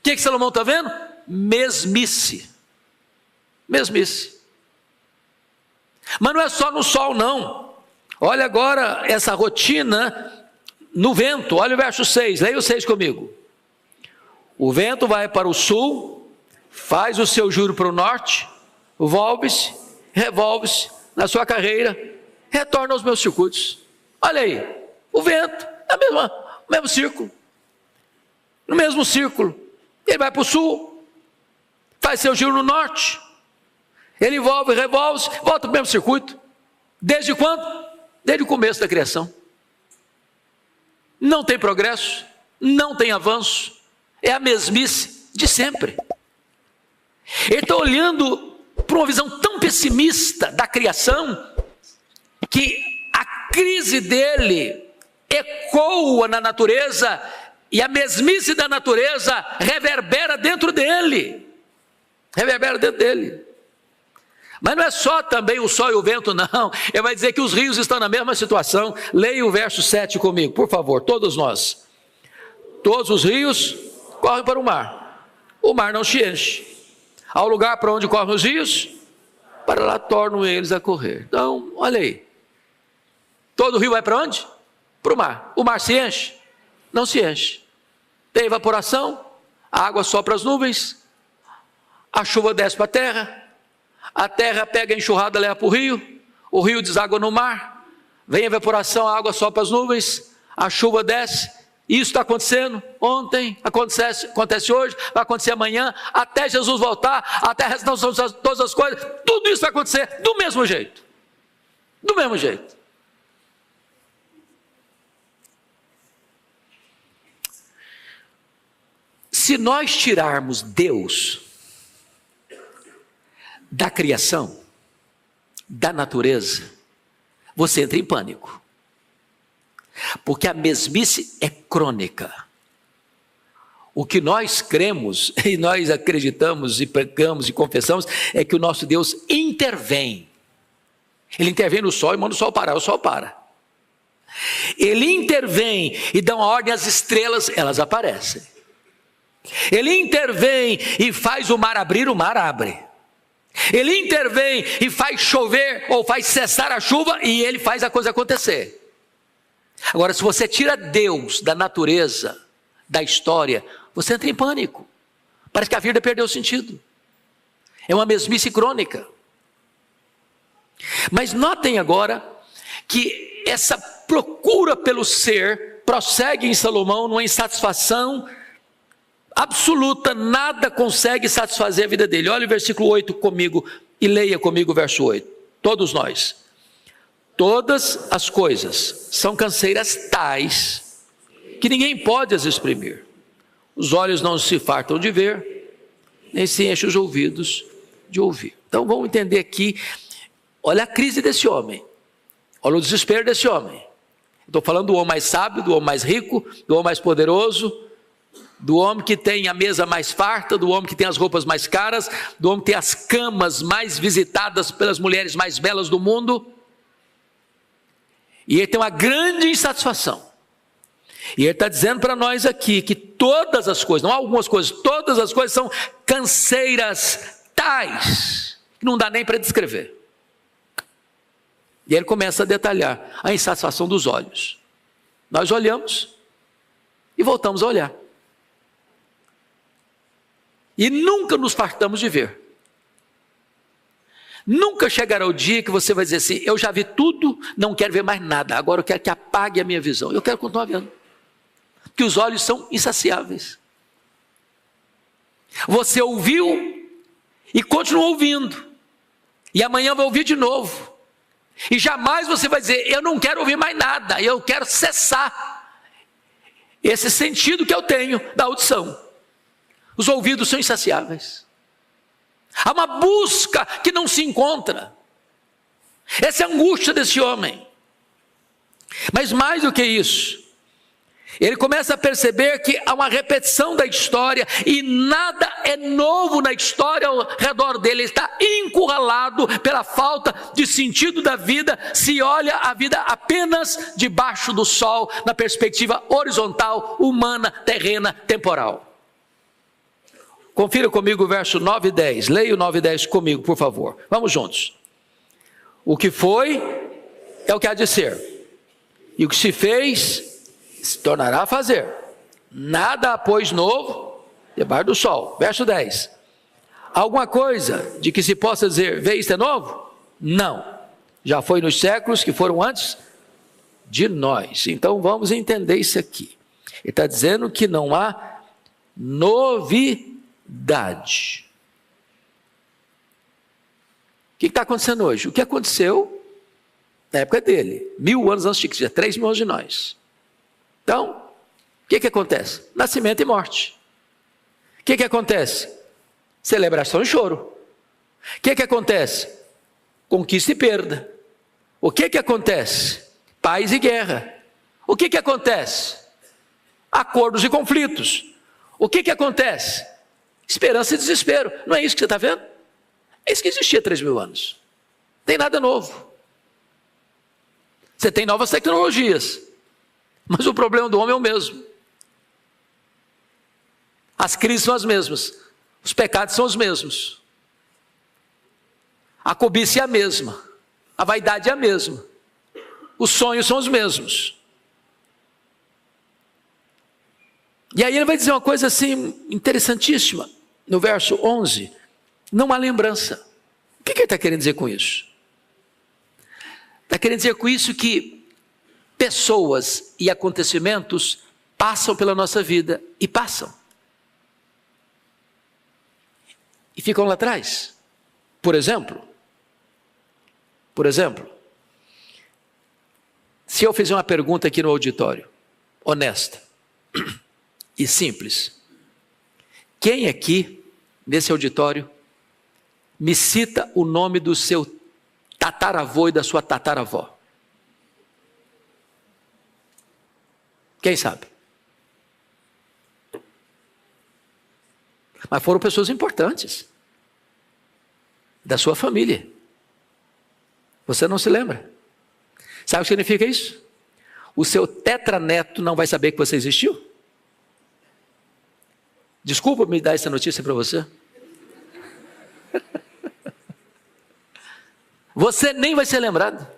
O que Salomão está vendo? Mesmice. Mesmice. Mas não é só no sol, não. Olha agora essa rotina no vento. Olha o verso 6, leia o 6 comigo. O vento vai para o sul, faz o seu giro para o norte, volve-se, revolve-se na sua carreira, retorna aos meus circuitos. Olha aí, o vento, o mesmo círculo. No mesmo círculo. Ele vai para o sul, faz seu giro no norte, ele volve, revolve-se, volta para o mesmo circuito. Desde quando? Desde o começo da criação. Não tem progresso, não tem avanço, é a mesmice de sempre. Ele está olhando para uma visão tão pessimista da criação, que a crise dele ecoa na natureza, e a mesmice da natureza reverbera dentro dele. Reverbera dentro dele. Mas não é só também o sol e o vento, não. Ele vai dizer que os rios estão na mesma situação. Leia o verso 7 comigo, por favor, todos nós. Todos os rios correm para o mar. O mar não se enche. Ao lugar para onde correm os rios, para lá tornam eles a correr. Então, olha aí. Todo rio vai para onde? Para o mar. O mar se enche? Não se enche. Tem evaporação, a água sopra as nuvens, a chuva desce para a terra pega a enxurrada, leva para o rio deságua no mar, vem a evaporação, a água sopra as nuvens, a chuva desce. Isso está acontecendo ontem, acontece hoje, vai acontecer amanhã, até Jesus voltar, até a restauração de todas as coisas, tudo isso vai acontecer do mesmo jeito. Do mesmo jeito. Se nós tirarmos Deus da criação, da natureza, você entra em pânico. Porque a mesmice é crônica. O que nós cremos, e nós acreditamos, e pregamos, e confessamos, é que o nosso Deus intervém. Ele intervém no sol e manda o sol parar, o sol para. Ele intervém e dá uma ordem às estrelas, elas aparecem. Ele intervém e faz o mar abrir, o mar abre. Ele intervém e faz chover ou faz cessar a chuva e ele faz a coisa acontecer. Agora, se você tira Deus da natureza, da história, você entra em pânico. Parece que a vida perdeu o sentido. É uma mesmice crônica. Mas notem agora que essa procura pelo ser prossegue em Salomão numa insatisfação absoluta, nada consegue satisfazer a vida dele. Olha o versículo 8 comigo e leia comigo o verso 8. Todos nós. Todas as coisas são canseiras tais que ninguém pode as exprimir. Os olhos não se fartam de ver, nem se enchem os ouvidos de ouvir. Então vamos entender aqui, olha a crise desse homem, olha o desespero desse homem. Estou falando do homem mais sábio, do homem mais rico, do homem mais poderoso, do homem que tem a mesa mais farta, do homem que tem as roupas mais caras, do homem que tem as camas mais visitadas pelas mulheres mais belas do mundo. E ele tem uma grande insatisfação. E ele está dizendo para nós aqui que todas as coisas, não algumas coisas, todas as coisas são canseiras tais, que não dá nem para descrever. E ele começa a detalhar a insatisfação dos olhos. Nós olhamos e voltamos a olhar. E nunca nos fartamos de ver. Nunca chegará o dia que você vai dizer assim, eu já vi tudo, não quero ver mais nada, agora eu quero que apague a minha visão. Eu quero continuar vendo. Porque os olhos são insaciáveis. Você ouviu e continuou ouvindo. E amanhã vai ouvir de novo. E jamais você vai dizer, eu não quero ouvir mais nada, eu quero cessar esse sentido que eu tenho da audição. Os ouvidos são insaciáveis. Há uma busca que não se encontra. Essa é a angústia desse homem. Mas mais do que isso, ele começa a perceber que há uma repetição da história e nada é novo na história ao redor dele. Ele está encurralado pela falta de sentido da vida, se olha a vida apenas debaixo do sol, na perspectiva horizontal, humana, terrena, temporal. Confira comigo o verso 9 e 10. Leia o 9 e 10 comigo, por favor. Vamos juntos. O que foi, é o que há de ser. E o que se fez, se tornará a fazer. Nada há, pois, novo debaixo do sol. Verso 10. Alguma coisa de que se possa dizer, vê, isto é novo? Não. Já foi nos séculos que foram antes de nós. Então vamos entender isso aqui. Ele está dizendo que não há novidade. O que está acontecendo hoje? O que aconteceu na época dele, 1000 anos antes de Cristo, 3 mil anos de nós. Então, o que acontece? Nascimento e morte. O que acontece? Celebração e choro. O que acontece? Conquista e perda. O que acontece? Paz e guerra. O que acontece? Acordos e conflitos. O que acontece? Esperança e desespero. Não é isso que você está vendo? É isso que existia 3 mil anos. Não tem nada novo. Você tem novas tecnologias, mas o problema do homem é o mesmo. As crises são as mesmas. Os pecados são os mesmos. A cobiça é a mesma. A vaidade é a mesma. Os sonhos são os mesmos. E aí ele vai dizer uma coisa assim interessantíssima. No verso 11, não há lembrança. O que ele está querendo dizer com isso? Está querendo dizer com isso que pessoas e acontecimentos passam pela nossa vida e passam. E ficam lá atrás. Por exemplo, se eu fizer uma pergunta aqui no auditório, honesta e simples, quem aqui, nesse auditório, me cita o nome do seu tataravô e da sua tataravó? Quem sabe? Mas foram pessoas importantes da sua família. Você não se lembra? Sabe o que significa isso? O seu tetraneto não vai saber que você existiu? Desculpa me dar essa notícia para você. Você nem vai ser lembrado.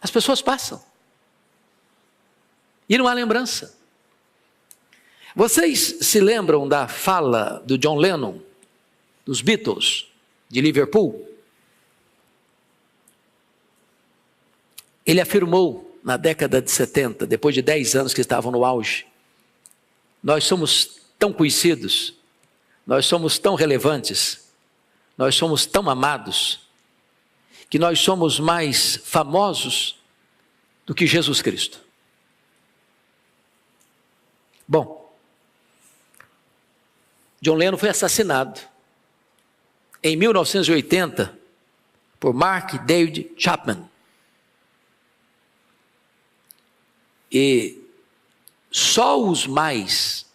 As pessoas passam. E não há lembrança. Vocês se lembram da fala do John Lennon, dos Beatles, de Liverpool? Ele afirmou na década de 70, depois de 10 anos que estavam no auge, nós somos tão conhecidos, nós somos tão relevantes, nós somos tão amados, que nós somos mais famosos do que Jesus Cristo. Bom, John Lennon foi assassinado em 1980 por Mark David Chapman. E só os mais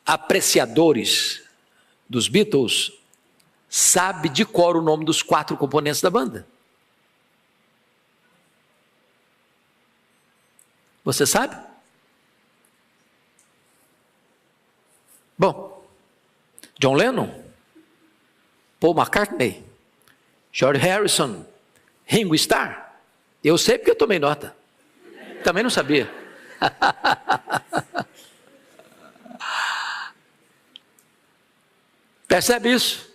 apreciadores dos Beatles sabem de cor o nome dos 4 componentes da banda. Você sabe? Bom, John Lennon, Paul McCartney, George Harrison, Ringo Starr. Eu sei porque eu tomei nota. Também não sabia. Percebe isso?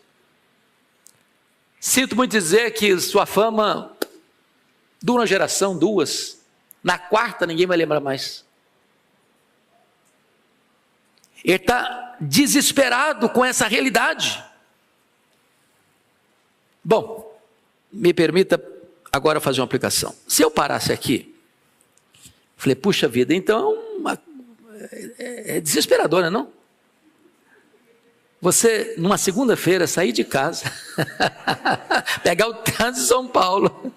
Sinto muito dizer que sua fama dura uma geração, 2. Na 4ª ninguém vai lembrar mais. Ele está desesperado com essa realidade. Bom, me permita agora fazer uma aplicação. Se eu parasse aqui, falei, puxa vida, então é desesperador, não? Você, numa segunda-feira, sair de casa, pegar o trânsito de São Paulo,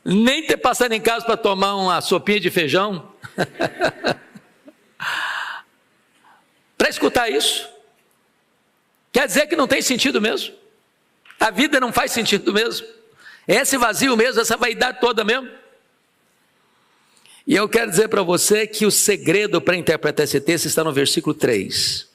nem ter passado em casa para tomar uma sopinha de feijão, para escutar isso, quer dizer que não tem sentido mesmo? A vida não faz sentido mesmo? É esse vazio mesmo, essa vaidade toda mesmo? E eu quero dizer para você que o segredo para interpretar esse texto está no versículo 3.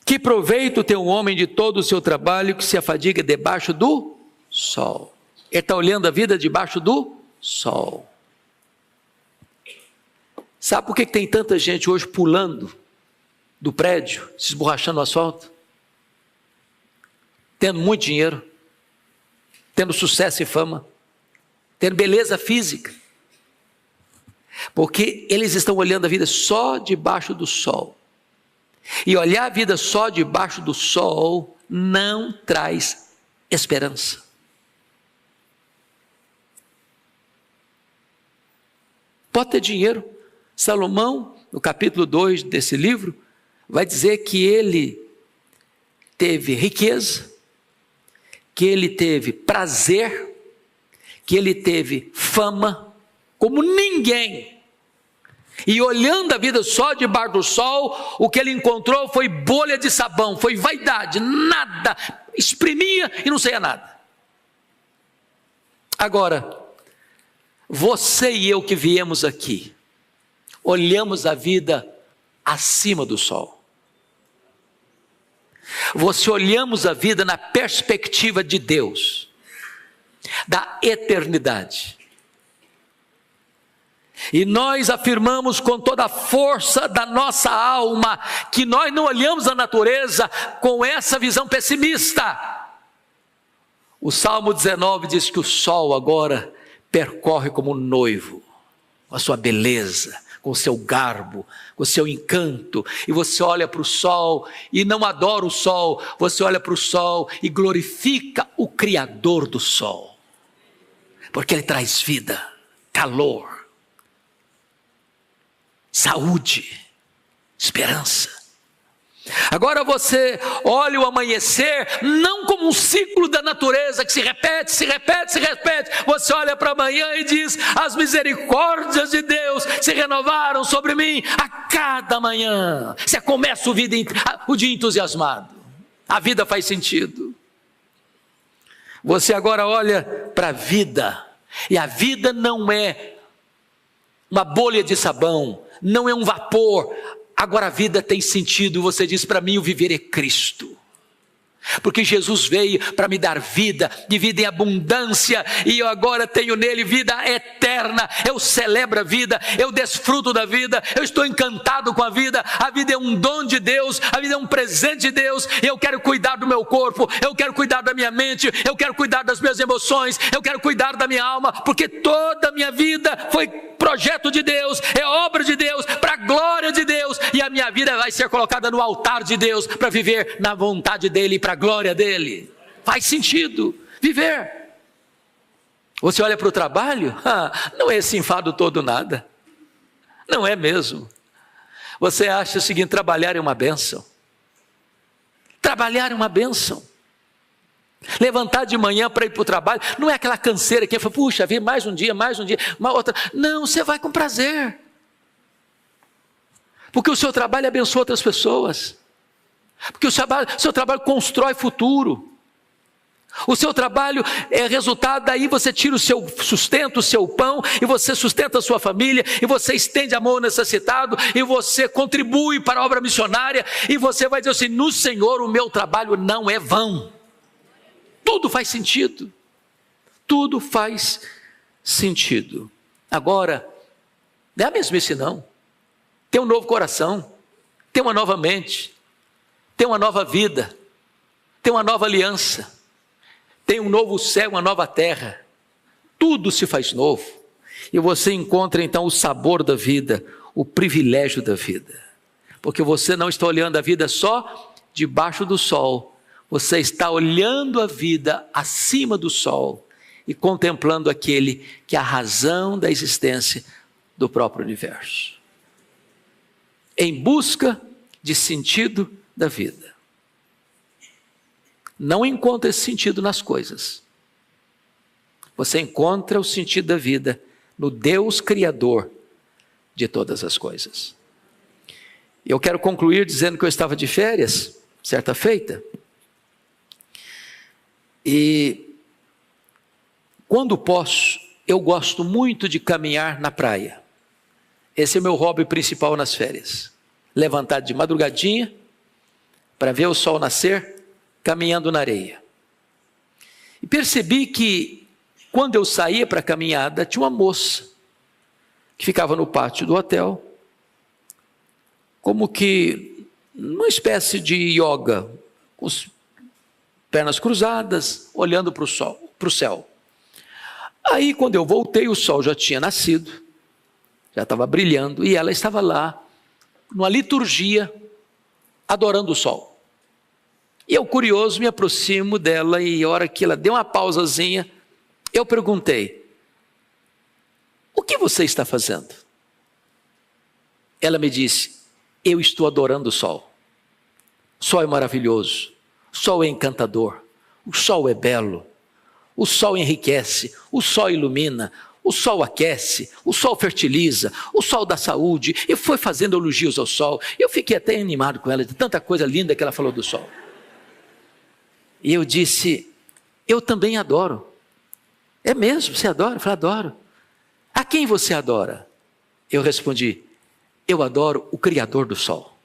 Que proveito tem um homem de todo o seu trabalho que se afadiga debaixo do sol? Ele está olhando a vida debaixo do sol. Sabe por que tem tanta gente hoje pulando do prédio, se esborrachando no asfalto? Tendo muito dinheiro, tendo sucesso e fama, tendo beleza física. Porque eles estão olhando a vida só debaixo do sol. E olhar a vida só debaixo do sol não traz esperança. Pode ter dinheiro. Salomão, no capítulo 2 desse livro, vai dizer que ele teve riqueza, que ele teve prazer, que ele teve fama, como ninguém. E olhando a vida só debaixo do sol, o que ele encontrou foi bolha de sabão, foi vaidade, nada, exprimia e não saía nada. Agora, você e eu que viemos aqui, olhamos a vida acima do sol. Você olhamos a vida na perspectiva de Deus, da eternidade. E nós afirmamos com toda a força da nossa alma que nós não olhamos a natureza com essa visão pessimista. O Salmo 19 diz que o sol agora percorre como um noivo, com a sua beleza, com o seu garbo, com o seu encanto, e você olha para o sol e não adora o sol, você olha para o sol e glorifica o Criador do sol, porque ele traz vida, calor, saúde, esperança. Agora você olha o amanhecer não como um ciclo da natureza que se repete, se repete, se repete. Você olha para amanhã e diz: as misericórdias de Deus se renovaram sobre mim a cada manhã. Você começa o dia entusiasmado, a vida faz sentido. Você agora olha para a vida, e a vida não é uma bolha de sabão, não é um vapor. Agora a vida tem sentido. Você diz: para mim o viver é Cristo, porque Jesus veio para me dar vida, de vida em abundância, e eu agora tenho nele vida eterna. Eu celebro a vida, eu desfruto da vida, eu estou encantado com a vida. A vida é um dom de Deus, a vida é um presente de Deus. Eu quero cuidar do meu corpo, eu quero cuidar da minha mente, eu quero cuidar das minhas emoções, eu quero cuidar da minha alma, porque toda a minha vida foi projeto de Deus, é obra de Deus, para a glória de Deus, e a minha vida vai ser colocada no altar de Deus, para viver na vontade dEle e para a glória dEle. Faz sentido viver. Você olha para o trabalho, não é esse enfado todo nada, não é mesmo. Você acha o seguinte: trabalhar é uma bênção, trabalhar é uma bênção. Levantar de manhã para ir para o trabalho não é aquela canseira que fala: puxa, vi mais um dia, uma outra. Não, você vai com prazer, porque o seu trabalho abençoa outras pessoas, porque o seu trabalho constrói futuro. O seu trabalho é resultado, daí você tira o seu sustento, o seu pão, e você sustenta a sua família, e você estende a mão ao necessitado, e você contribui para a obra missionária, e você vai dizer assim: no Senhor o meu trabalho não é vão. Tudo faz sentido, tudo faz sentido. Agora, não é a mesmice não. Tem um novo coração, tem uma nova mente, tem uma nova vida, tem uma nova aliança, tem um novo céu, uma nova terra. Tudo se faz novo, e você encontra então o sabor da vida, o privilégio da vida, porque você não está olhando a vida só debaixo do sol. Você está olhando a vida acima do sol e contemplando aquele que é a razão da existência do próprio universo, em busca de sentido da vida. Não encontra esse sentido nas coisas. Você encontra o sentido da vida no Deus Criador de todas as coisas. Eu quero concluir dizendo que eu estava de férias, certa feita, e quando posso, eu gosto muito de caminhar na praia. Esse é o meu hobby principal nas férias. Levantar de madrugadinha para ver o sol nascer, caminhando na areia. E percebi que quando eu saía para a caminhada, tinha uma moça que ficava no pátio do hotel, como que numa espécie de yoga, com as pernas cruzadas, olhando para o sol, para o céu. Aí, quando eu voltei, o sol já tinha nascido, já estava brilhando, e ela estava lá, numa liturgia, adorando o sol. E eu, curioso, me aproximo dela, e a hora que ela deu uma pausazinha, eu perguntei: o que você está fazendo? Ela me disse: eu estou adorando o sol. O sol é maravilhoso, o sol é encantador, o sol é belo, o sol enriquece, o sol ilumina, o sol aquece, o sol fertiliza, o sol dá saúde. E foi fazendo elogios ao sol. Eu fiquei até animado com ela, de tanta coisa linda que ela falou do sol. E eu disse: eu também adoro. É mesmo? Você adora? Eu falei: adoro. A quem você adora? Eu respondi: eu adoro o Criador do sol.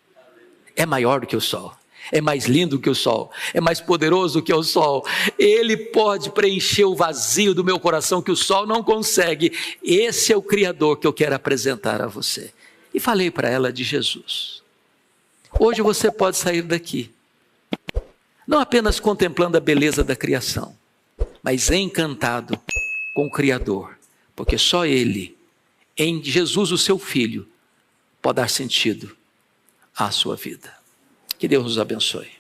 É maior do que o sol, é mais lindo que o sol, é mais poderoso que o sol. Ele pode preencher o vazio do meu coração que o sol não consegue. Esse é o Criador que eu quero apresentar a você. E falei para ela de Jesus. Hoje você pode sair daqui, não apenas contemplando a beleza da criação, mas encantado com o Criador, porque só Ele, em Jesus o seu Filho, pode dar sentido à sua vida. Que Deus nos abençoe.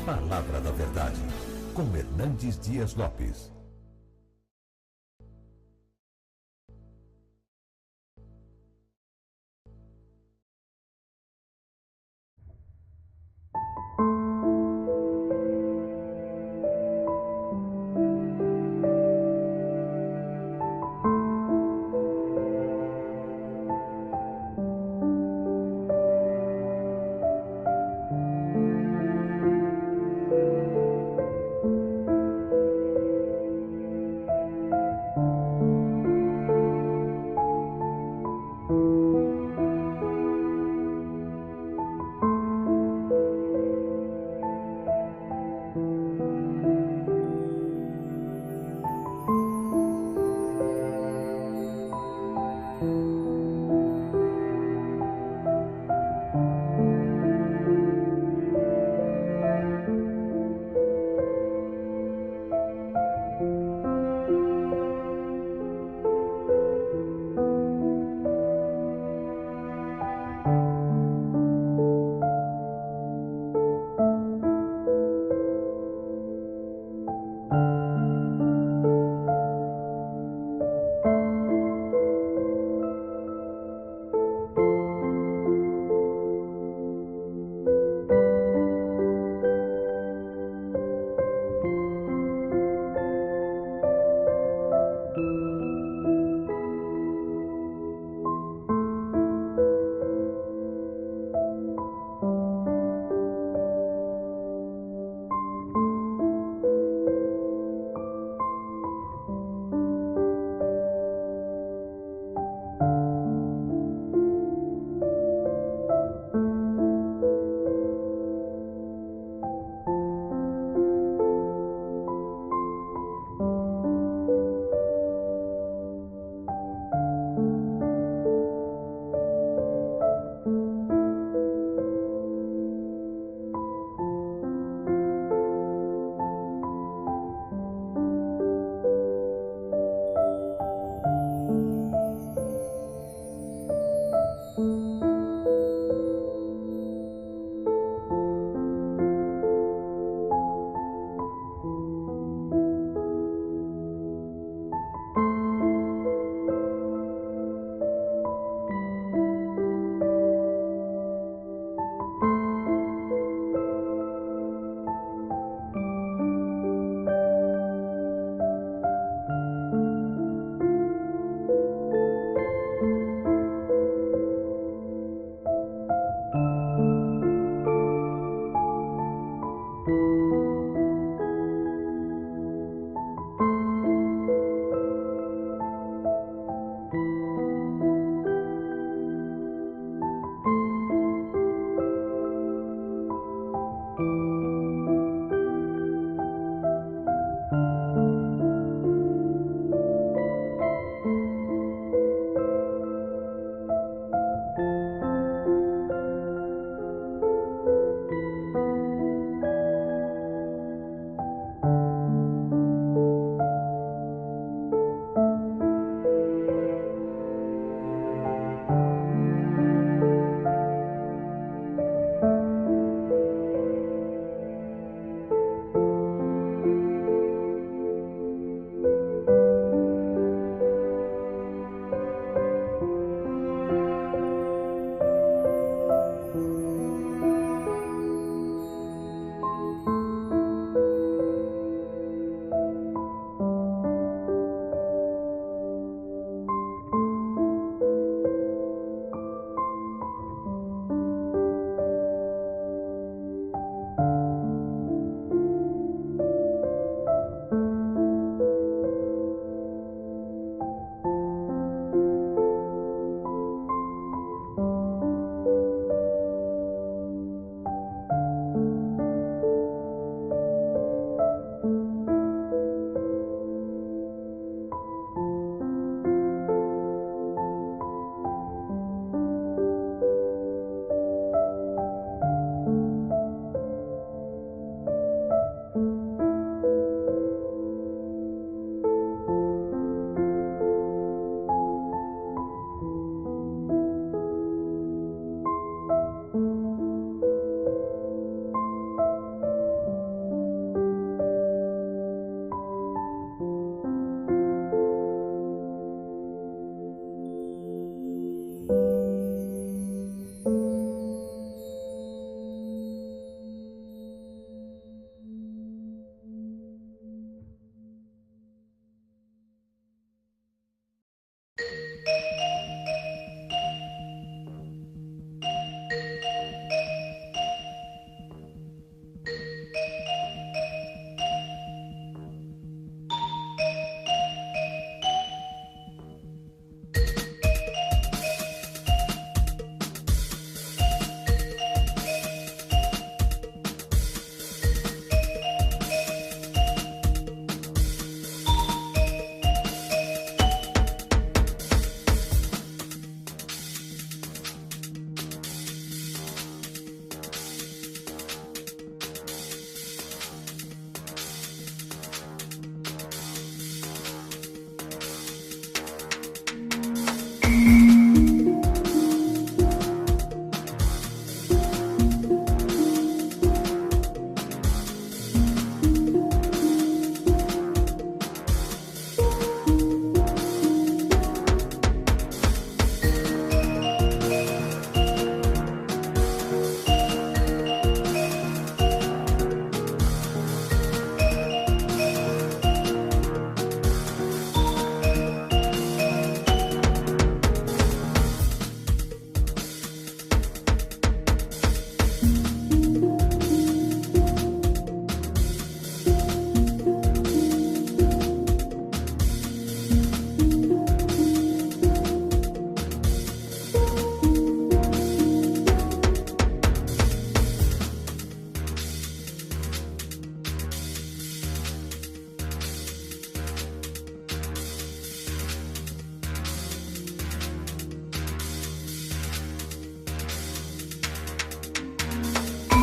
Palavra da Verdade, com Hernandes Dias Lopes.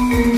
Música